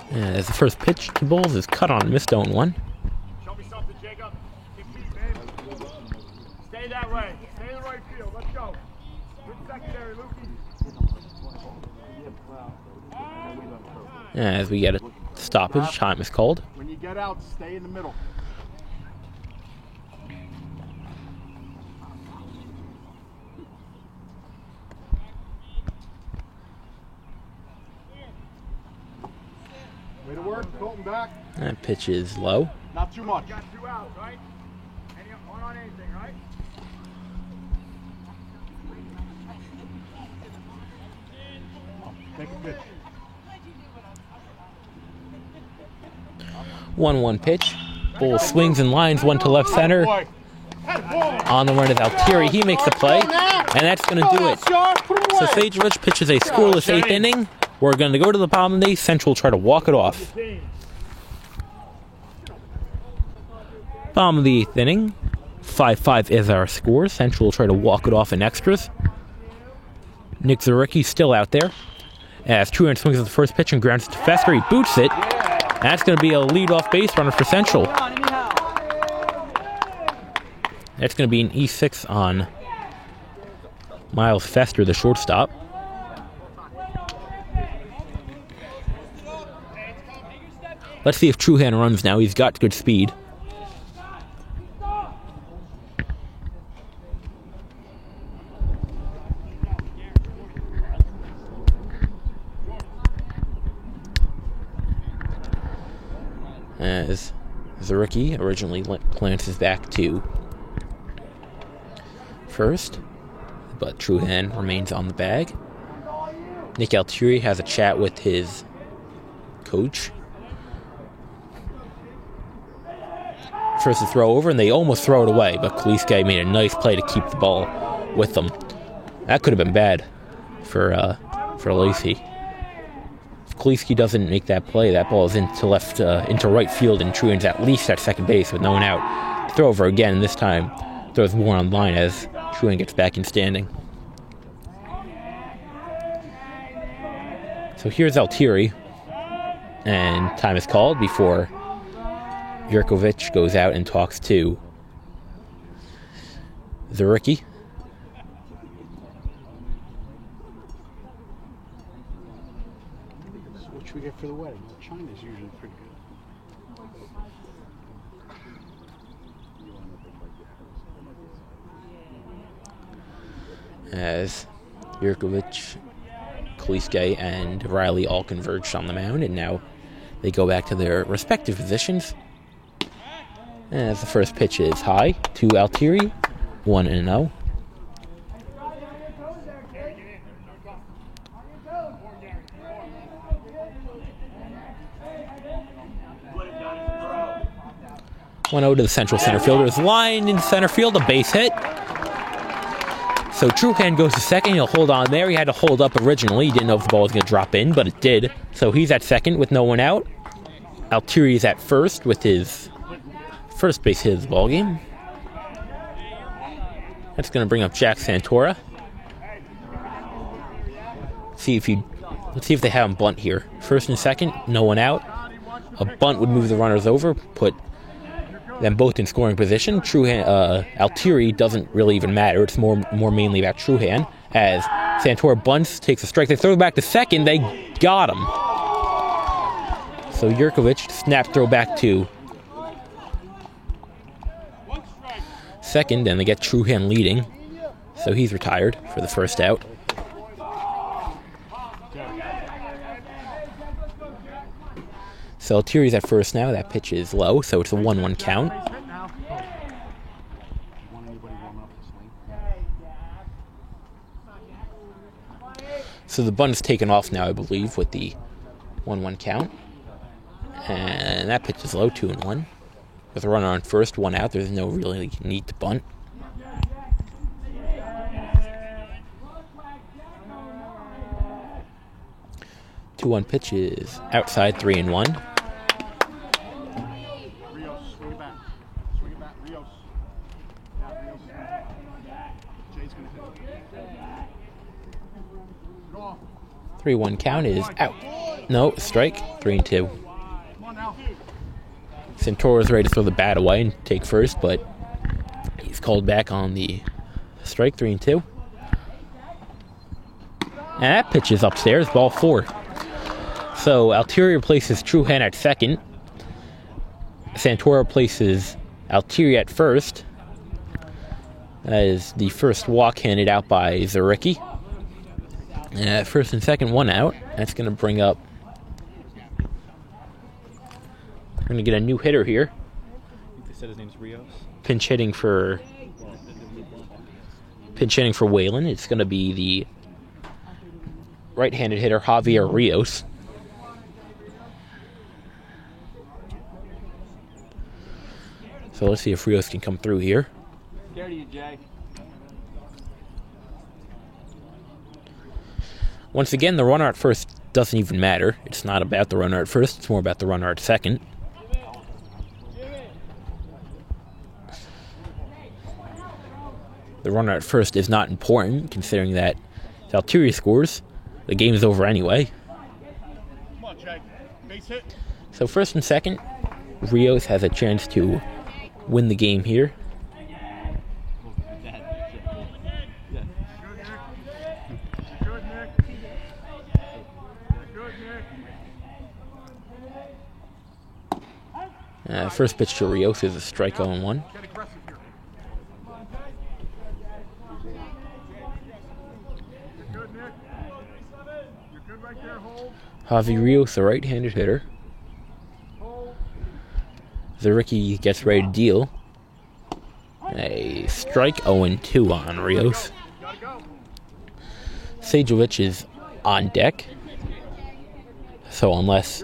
As the first pitch to Bowles is cut on, missed on 1. Show me something, Jacob. Keep feet, baby. Stay that way. Stay in the right field. Let's go. Good secondary, Lukey. As we get a stoppage, time is called. When you get out, stay in the middle. Way to work, Colton back. That pitch is low. Not too much. Got 2 outs, right? One on anything, right? Take a pitch. 1-1 pitch. Bowles swings and lines 1 to left center. On the run is Altieri. He makes the play, and that's going to do it. So Sajewicz pitches a scoreless 8th inning. We're going to go to the bottom of the 8th. Central will try to walk it off. Bottom of the 8th inning. 5-5 is our score. Central will try to walk it off in extras. Nick Zaricki still out there. As Truhan swings at the first pitch and grounds it to Fester. He boots it. And that's going to be a leadoff base runner for Central. That's going to be an E6 on Miles Fester, the shortstop. Let's see if Truhan runs now. He's got good speed. As Zaricki originally glances back to first, but Truhan remains on the bag. Nick Altieri has a chat with his coach. First to throw over, and they almost throw it away, but Kaliske made a nice play to keep the ball with them. That could have been bad for Lacey. If Kaliske doesn't make that play, that ball is into right field, and Truhan's at least at second base with no one out. Throw over again, and this time throws more on the line as Truhan gets back in standing. So here's Altieri, and time is called before Jurkovic goes out and talks to Zaricki. What should we get for the wedding? China's usually pretty good. As Jurkovic, Kaliske, and Riley all converged on the mound, and now they go back to their respective positions. As the first pitch is high to Altieri, 1-0. One out to the central center fielder's line in center field, a base hit. So Truhan goes to second. He'll hold on there. He had to hold up originally. He didn't know if the ball was going to drop in, but it did. So he's at second with no one out. Altieri is at first with his first base hit of the ball game. That's going to bring up Jack Santora. Let's see if they have him bunt here. First and second, no one out. A bunt would move the runners over, put them both in scoring position. Altieri doesn't really even matter. It's more mainly about Truhan. As Santora bunts, takes a strike. They throw it back to second. They got him. So Yurkovich, snap throw back to second, and they get Truhan leading. So he's retired for the first out. So Altieri's at first now. That pitch is low, so it's a 1-1 count. So the bunt is taken off now, I believe, with the 1-1 count. And that pitch is low, 2-1. With a runner on first, one out, there's no really need to bunt. The 2-1 pitch is outside, 3-1. Rios, swing it back. Swing it back, Rios. Yeah, Rios. Jay's going to hit it. Go off. 3-1 count is out. No, strike, 3-2. Come on now. Santora's ready to throw the bat away and take first, but he's called back on the strike, 3-2. And that pitch is upstairs, ball 4. So Altieri replaces Truhan at second. Santora places Altieri at first. That is the first walk handed out by Zaricki. First and second, one out. That's going to bring up... We're going to get a new hitter here. I think they said his name's Rios. Pinch hitting for Whalen. It's going to be the right-handed hitter Javier Rios. So let's see if Rios can come through here. Scared of you, Jay. Once again, the runner at first doesn't even matter. It's not about the runner at first. It's more about the runner at second. The runner at first is not important, considering that if Altieri scores, the game is over anyway. Come on, Jay. Base hit. So first and second, Rios has a chance to win the game here. Good, Nick. Good, Nick. First pitch to Rios is a strike 0-1. Get aggressive here. You're good, Nick. You're good right there. Hold. Javi Rios, a right-handed hitter. Hold. Zaricki gets ready to deal. A strike 0-2 on Rios. Gotta go. Sajewicz is on deck. So unless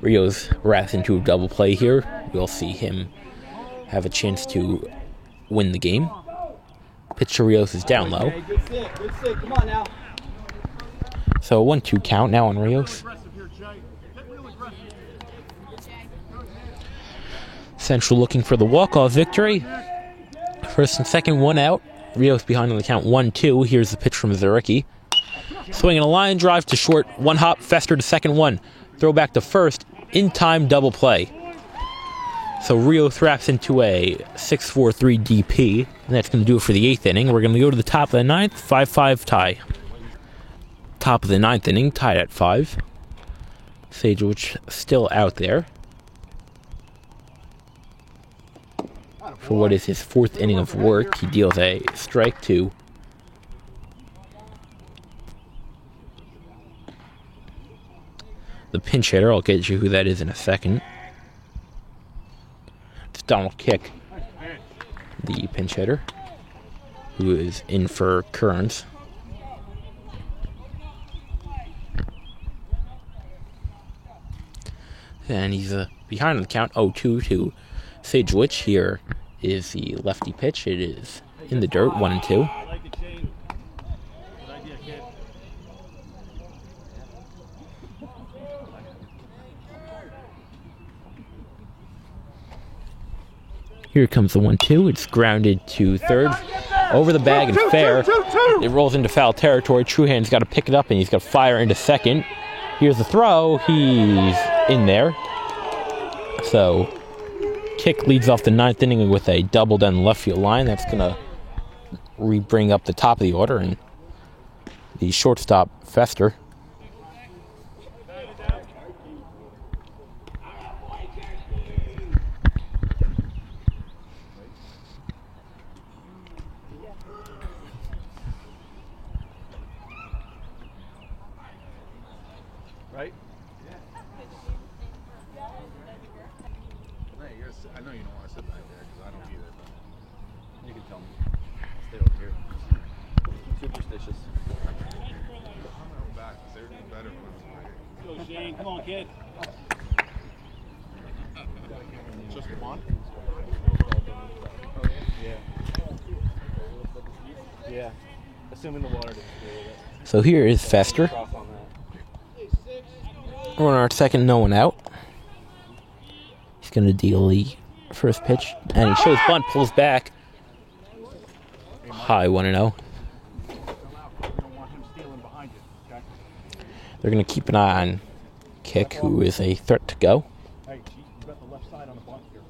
Rios wraps into a double play here, we'll see him have a chance to win the game. Pitch to Rios is down low. Okay, good sit. Good sit. Come on now. So a 1-2 count now on Rios. Aggressive here, Jay. Get real aggressive. Central looking for the walk-off victory. First and second, one out. Rios behind on the count 1-2. Here's the pitch from Zaricki. Swinging a line drive to short. One hop, Fester to second, one. Throw back to first. In-time double play. So Rios wraps into a 6-4-3 DP. And that's going to do it for the 8th inning. We're going to go to the top of the 9th. 5-5 tie. Top of the 9th inning, tied at 5. Sajewicz still out there for what is his 4th inning of work. He deals a strike to the pinch hitter. I'll get you who that is in a second. It's Donald Kick, the pinch hitter, who is in for Kearns. And he's behind on the count 0-2 to Sajewicz. Here is the lefty pitch. It is in the dirt, 1-2. Here comes the 1-2. It's grounded to third. Over the bag and fair. It rolls into foul territory. Truhan's got to pick it up, and he's got to fire into second. Here's the throw. He's in there. So, Kick leads off the ninth inning with a double down the left field line. That's going to bring up the top of the order. And the shortstop, Fester. Right? I know you don't want to sit back there because I don't either. But you can tell me. Stay over here. Superstitious. I'm going back because they're doing better when I'm right here. Go, Shane. Come on, kid. Just one? Yeah. Assuming the water doesn't So here is Fester. cross on that. We're on our second, no one out. He's going to deal the first pitch. And he shows bunt, pulls back. High 1-0. We don't want him stealing behind you. Okay? They're going to keep an eye on Kick, who is a threat to go. Hey, you got the left side on the bunt here.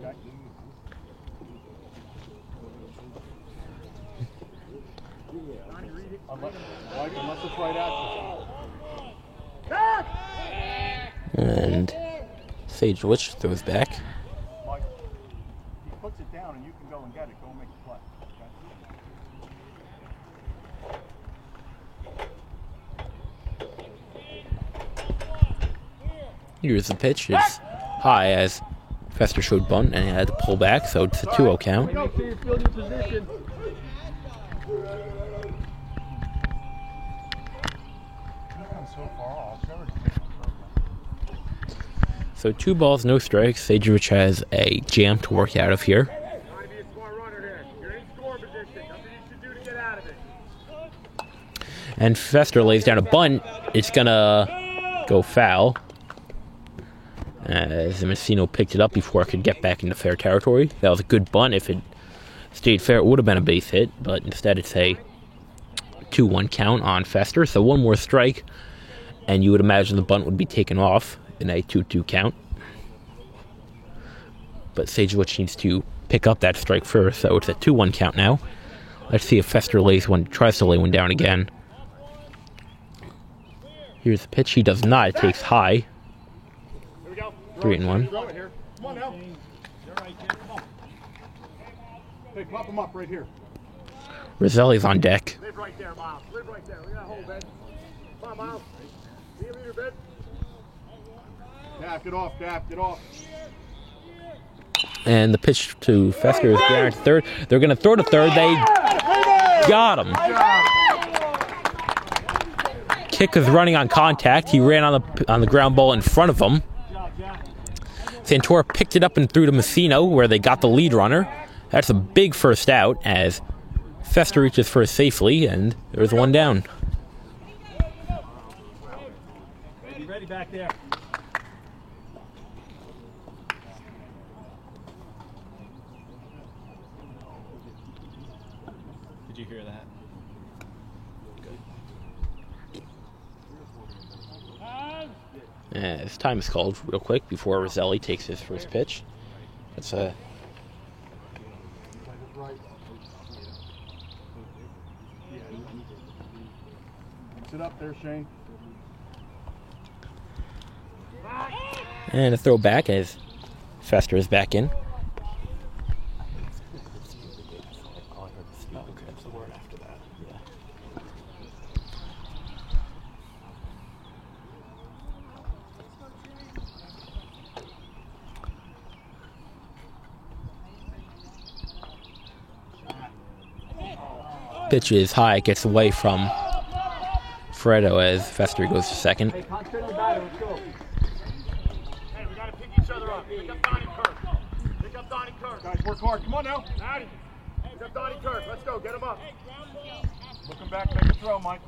Okay? Unless it's right at you. And Sajewicz throws back. Mike, he puts it down and you can go and get it. Go and make the play. Okay? Here's the pitch. It's high as Fester showed bunt and he had to pull back, so it's a 2-0 count. Go, kid. Field your position. So far off. So 2 balls, no strikes. Sajewicz has a jam to work out of here. Trying to be a smart runner here. You're in score position. Nothing you should do to get out of it. And Fester lays down a bunt. It's going to go foul. As Messino picked it up before it could get back into fair territory. That was a good bunt. If it stayed fair, it would have been a base hit. But instead, it's a 2-1 count on Fester. So 1 more strike. And you would imagine the bunt would be taken off in a 2-2 count. But Sajewicz needs to pick up that strike first. So it's a 2-1 count now. Let's see if Fester tries to lay one down again. Here's the pitch. He does not. It takes high. Here we go. 3-1. Throw it here. Come on now. You're right, kid. Come on. Hey, pop him up right here. Roselli's on deck. Live right there, Miles. Live right there. Look at that hole, Ben. Come on, Miles. Be a leader, Ben. Cap, get off, Cap. Get off. And the pitch to Fester is down to third. They're going to throw to third. They got him. Kick is running on contact. He ran on the ground ball in front of him. Santora picked it up and threw to Messino, where they got the lead runner. That's a big first out as Fester reaches first safely, and there's one down. Ready back there. Did you hear that? As time is called real quick before Roselli takes his first pitch. That's a Sit up there, Shane. and a throw back as Fester is back in. Pitch is high, gets away from Fredo as Fester goes to second. Hey, concentrate on the batter. Let's go. Hey, we got to pick each other up. Pick up Donnie Kirk. Pick up Donnie Kirk. Guys, work hard. Come on now. Maddie. Pick up Donnie Kirk. Let's go. Get him up. Looking back. Make a throw, Mike.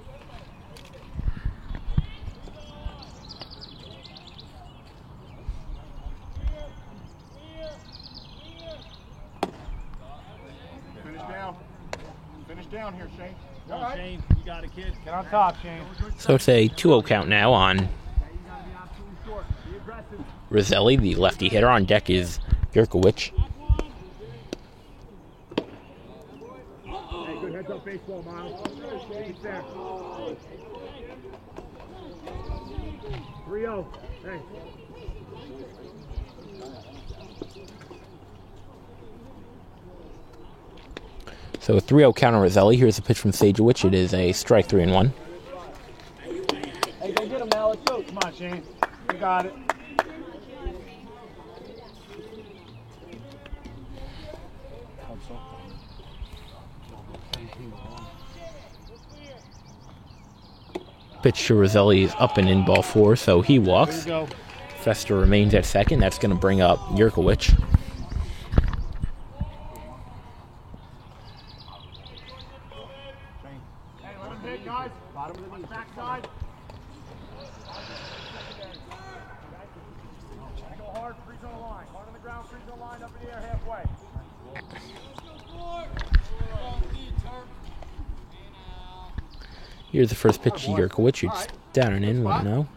Finish down. Finish down here, Shane. Come on, Shane. You got it, kid. Get on top, Shane. So it's a 2-0 count now on Roselli, the lefty hitter. On deck is Yurkowicz. Hey, good heads up baseball, Miles. Keep there. 3-0. Hey. So a 3-0 count on Roselli. Here's a pitch from Sajewicz. It is a strike 3-1. Hey, go get him now. Let's go. Come on, Shane. You got it. Pitch to Roselli is up and in ball 4, so he walks. There you go. Fester remains at second. That's going to bring up Yurkowicz. Hey, let him hit, guys. Bottom of the backside. Go hard, freeze on the line. Hard on the ground, freeze on the line, up in the air, halfway. Here's the first pitch to Yurkowicz. It's down and in, 1-0.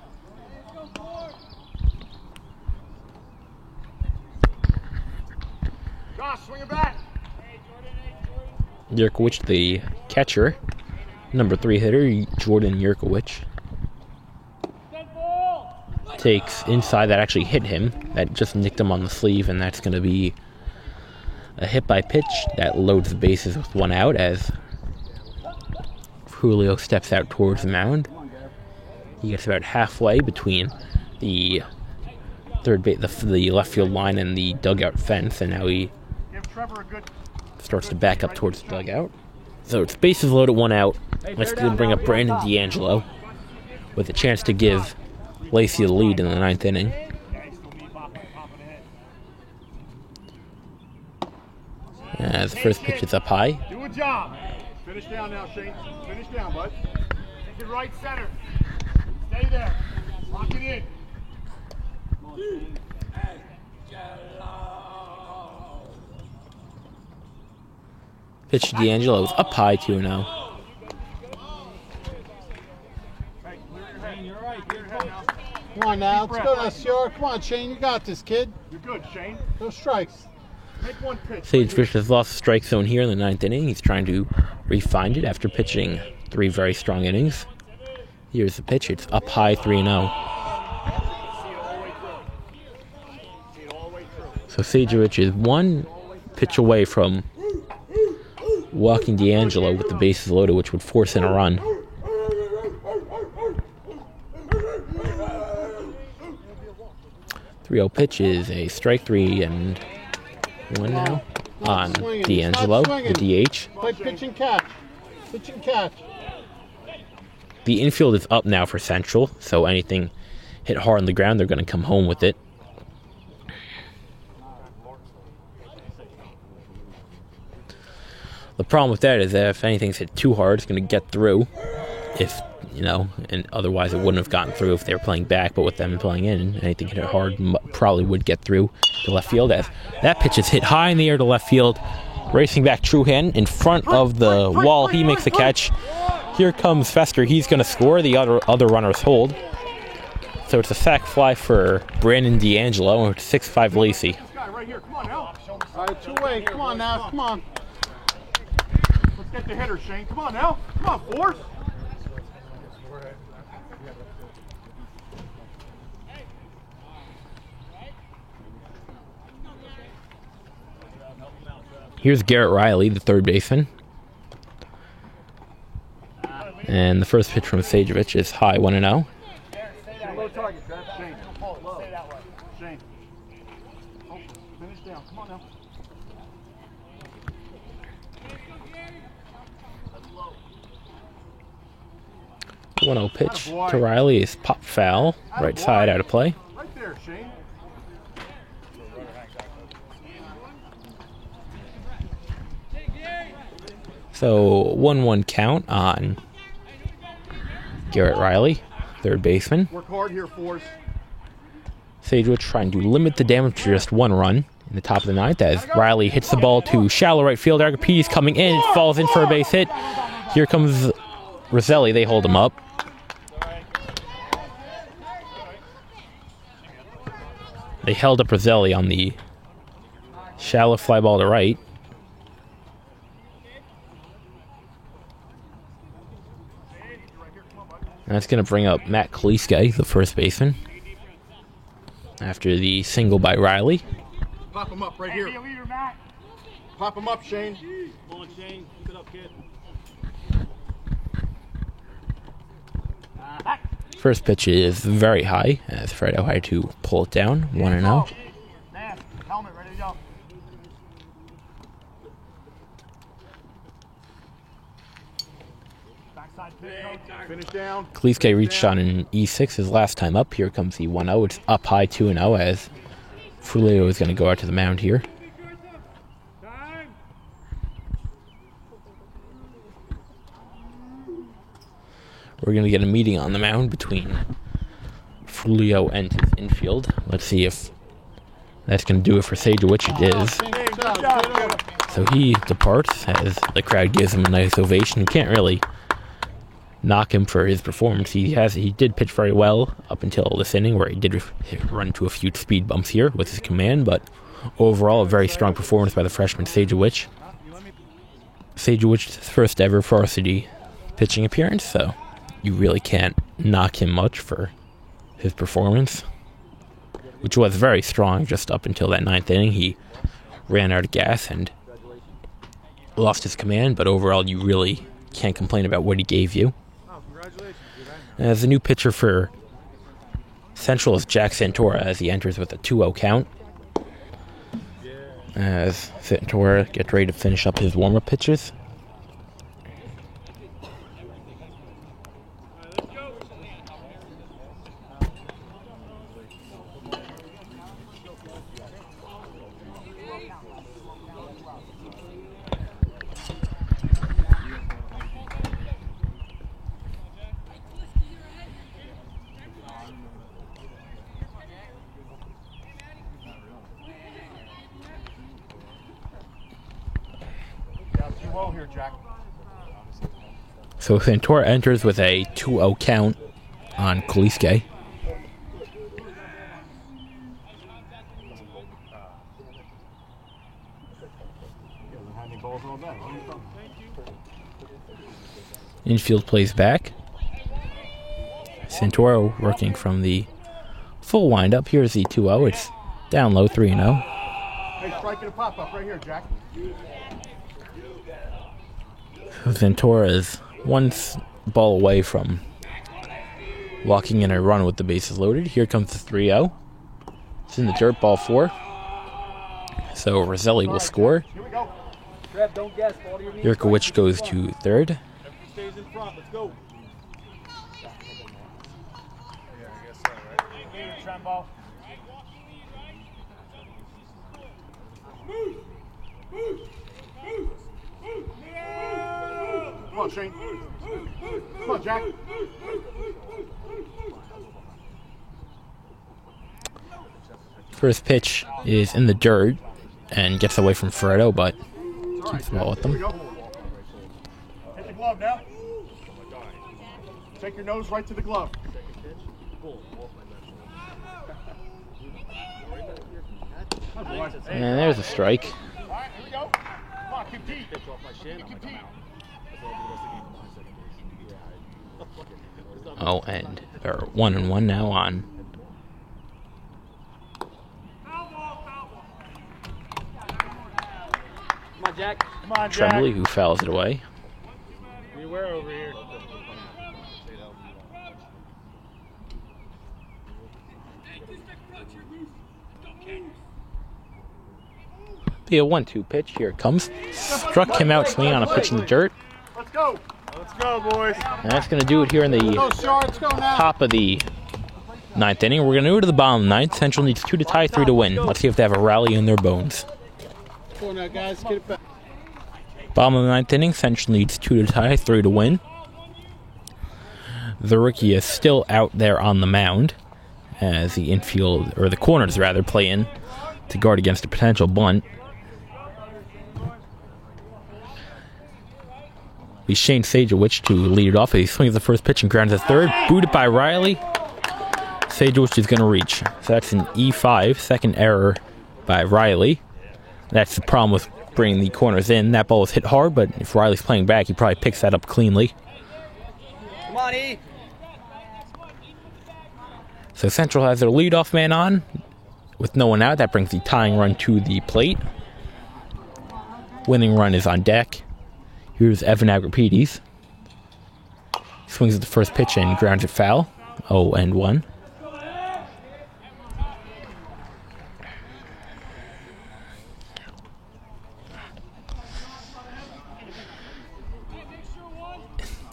Josh, swing it back. Yurkowicz, the catcher. Number 3 hitter, Jordan Yurkowicz. Takes inside, that actually hit him. That just nicked him on the sleeve, and that's going to be a hit by pitch that loads the bases with 1 out as Julio steps out towards the mound. He gets about halfway between the the left field line and the dugout fence, and now he starts to back up towards the dugout. So it's bases loaded, 1 out. Let's bring up Brandon D'Angelo with a chance to give Lacey the lead in the 9th inning. As the first pitch is up high. Do a job. Finish down now, Shane. Finish down, bud. Take it right center. Stay there. Lock it in. Pitch to D'Angelo is up high, 2-0. Come on now, let's go now, Sierra. Come on, Shane, you got this, kid. You're good, Shane. Those strikes. Take one pitch. Sajewicz has lost the strike zone here in the 9th inning. He's trying to re-find it after pitching 3 very strong innings. Here's the pitch. It's up high, 3-0. So Sajewicz is 1 pitch away from walking D'Angelo with the bases loaded, which would force in a run. The 3-0 pitch is a strike 3-1 now on D'Angelo, the DH. Play pitch and catch. Pitch and catch. The infield is up now for Central, so anything hit hard on the ground, they're going to come home with it. The problem with that is that if anything's hit too hard, it's going to get through. If, and otherwise it wouldn't have gotten through if they were playing back, but with them playing in, anything hit hard probably would get through to left field. As that pitch is hit high in the air to left field, racing back Truhan in front of the wall. He makes the catch. Here comes Fester. He's going to score. The other runners hold. So it's a sac fly for Brandon D'Angelo, and it's 6-5 Lacey. Right here. Come on now. All right, 2-way. Come on now. Come on. Let's get the hitter, Shane. Come on now. Come on, Force. Here's Garrett Riley, the third baseman. And the first pitch from Sajewicz is high, 1-0. Low target, Trev. Shane. Stay that way. Shane. Finish down. Come on now. 1-0 pitch to Riley is pop foul. Right side out of play. Right there, Shane. So 1-1 count on Garrett Riley, third baseman. Work hard here, Force. Sagewich trying to limit the damage to just one run in the top of the ninth as Riley hits the ball to shallow right field. Agapides coming in, it falls in for a base hit. Here comes Roselli, they hold him up. They held up Roselli on the shallow fly ball to right. And that's going to bring up Matt Kaliske, the first baseman, after the single by Riley. Pop him up right here. Pop him up, Shane. Come on, Shane. Keep it up, kid. First pitch is very high as Fredo had to pull it down, 1-0. Helmet ready to go. Backside pitch. Finish down. Kaliske reached on an E6 his last time up. Here comes the 1-0. It's up high 2-0 as Frulio is going to go out to the mound here. We're going to get a meeting on the mound between Frulio and his infield. Let's see if that's going to do it for Sagewich. It is. So he departs as the crowd gives him a nice ovation. You can't really knock him for his performance. He did pitch very well up until this inning where he did run into a few speed bumps here with his command, but overall a very strong performance by the freshman Sagewich. Sagewich's first ever varsity pitching appearance, so you really can't knock him much for his performance, which was very strong just up until that ninth inning. He ran out of gas and lost his command, but overall you really can't complain about what he gave you. As the new pitcher for Central is Jack Santora as he enters with a 2-0 count. As Santora gets ready to finish up his warm-up pitches. Here, Jack. So Santora enters with a 2-0 count on Kaliske. Infield plays back. Santora working from the full windup. Here's the 2-0. It's down low, 3-0. Hey, strike it a pop-up right here, Jack. Santora is one ball away from walking in a run with the bases loaded. Here comes the 3-0. It's in the dirt, ball 4. So Roselli will score. Here we go. Yurkowicz goes to third. Stays in front. Let's go. Come on, Shane. Come on, Jack. First pitch is in the dirt and gets away from Fredo, but keeps the ball with them. Hit the glove now. Take your nose right to the glove. And there's a strike. All right, here we go. Come on, compete. Compete. Oh, and they're 1-1 now on Come on, Jack. Come on, Jack. Tremblay, who fouls it away. Beware over here. Be a 1-2 pitch. Here it comes. Struck him out swinging on a pitch in the dirt. Let's go. Let's go, boys. And that's going to do it here in the top of the 9th inning. We're going to go to the bottom of the 9th. Central needs 2 to tie, 3 to win. Let's see if they have a rally in their bones. Come on now, guys. Get it back. Bottom of the 9th inning. Central needs 2 to tie, 3 to win. The rookie is still out there on the mound as the infield, or the corners rather, play in to guard against a potential bunt. He's Shane Sajewicz to lead it off. He swings the first pitch and grounds at third. Booted by Riley. Sajewicz is going to reach. So that's an E5, second error by Riley. That's the problem with bringing the corners in. That ball was hit hard, but if Riley's playing back, he probably picks that up cleanly. Come on, E. So Central has their leadoff man on with no one out. That brings the tying run to the plate. Winning run is on deck. Here's Evan Agripides. Swings at the first pitch and grounds it foul. 0-1.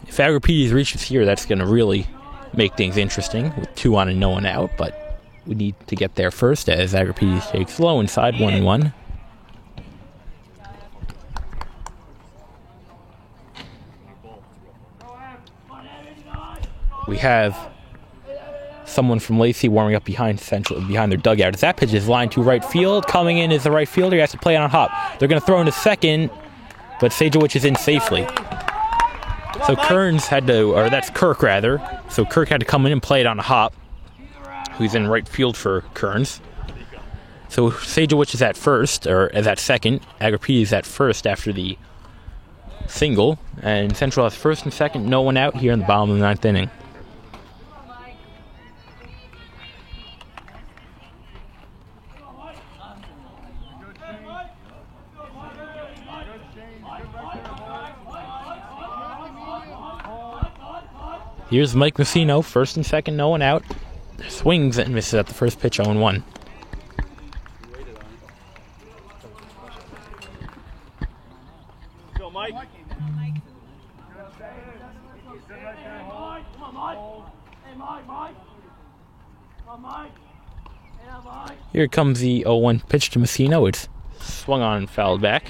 If Agripides reaches here, that's going to really make things interesting with 2 on and no one out, but we need to get there first as Agripides takes low inside 1-1. We have someone from Lacey warming up behind their dugout. As that pitch is lined to right field, coming in is the right fielder. He has to play it on hop. They're going to throw into second, but Sajewicz is in safely. So Kearns had to, or that's Kirk rather. So Kirk had to come in and play it on a hop, who's in right field for Kearns. So Sajewicz is at first, or is at second. Agripides is at first after the single. And Central has first and second, no one out here in the bottom of the 9th inning. Here's Mike Messino, first and second, no one out. Swings and misses at the first pitch, 0-1. Go, Mike. Here comes the 0-1 pitch to Messino. It's swung on and fouled back.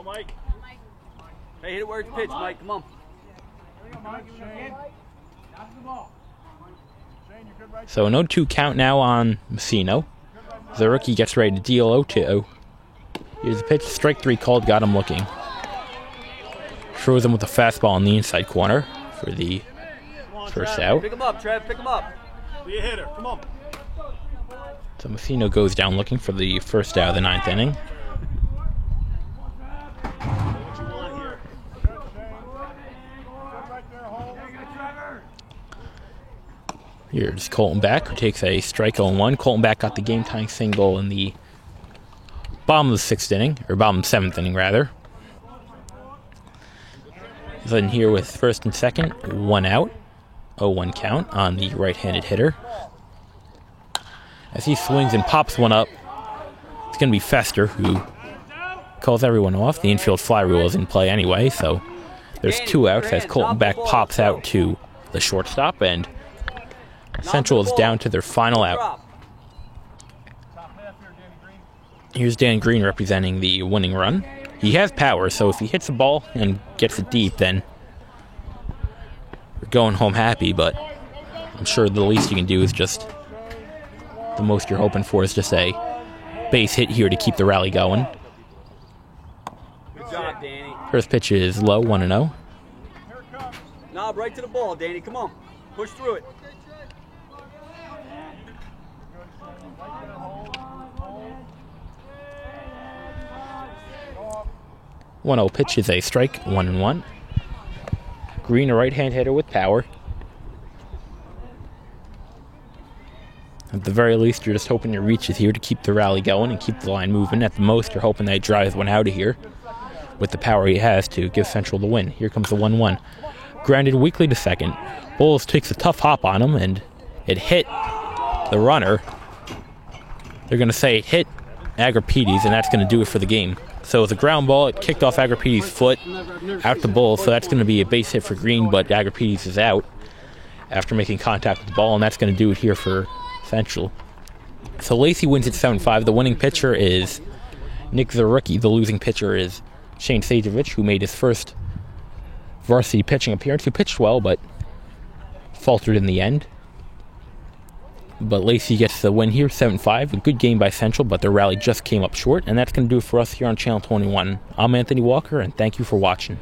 Mike. Hey, hit it where it's pitched, Mike. Come on. So an 0-2 count now on Messino. The rookie gets ready to deal 0-2. Here's the pitch. Strike 3 called. Got him looking. Throws him with a fastball in the inside corner for the first out. Pick him up, Trev. Pick him up. Be a hitter. Come on. So Messino goes down looking for the first out of the 9th inning. Here's Colton Beck, who takes a strike 0-1. Colton Beck got the game-tying single in the bottom of the 6th inning, or bottom of the 7th inning, rather. He's in here with first and second, 1 out, 0-1 count on the right-handed hitter. As he swings and pops one up, it's going to be Fester, who calls everyone off. The infield fly rule is in play anyway, so there's 2 outs as Colton Beck pops out to the shortstop, and Central is down to their final out. Here's Dan Green representing the winning run. He has power, so if he hits the ball and gets it deep, then we're going home happy, but I'm sure the least you can do is just, the most you're hoping for is just a base hit here to keep the rally going. Good job, Danny. First pitch is low, 1-0. Knob right to the ball, Danny. Come on. Push through it. 1-0 pitch is a strike, 1-1. Green, a right-hand hitter with power. At the very least, you're just hoping your reach is here to keep the rally going and keep the line moving. At the most, you're hoping that he drives one out of here with the power he has to give Central the win. Here comes the 1-1. Grounded weakly to second. Bowles takes a tough hop on him, and it hit the runner. they're going to say hit Agripides, and that's going to do it for the game. So it's a ground ball. It kicked off Agripides' foot out the Bulls, so that's going to be a base hit for Green, but Agripides is out after making contact with the ball, and that's going to do it here for Central. So Lacey wins at 7-5. The winning pitcher is Nick Zarucki. The losing pitcher is Shane Sajevich, who made his first varsity pitching appearance, who pitched well, but faltered in the end. But Lacey gets the win here, 7-5. A good game by Central, but their rally just came up short, and that's going to do it for us here on Channel 21. I'm Anthony Walker, and thank you for watching.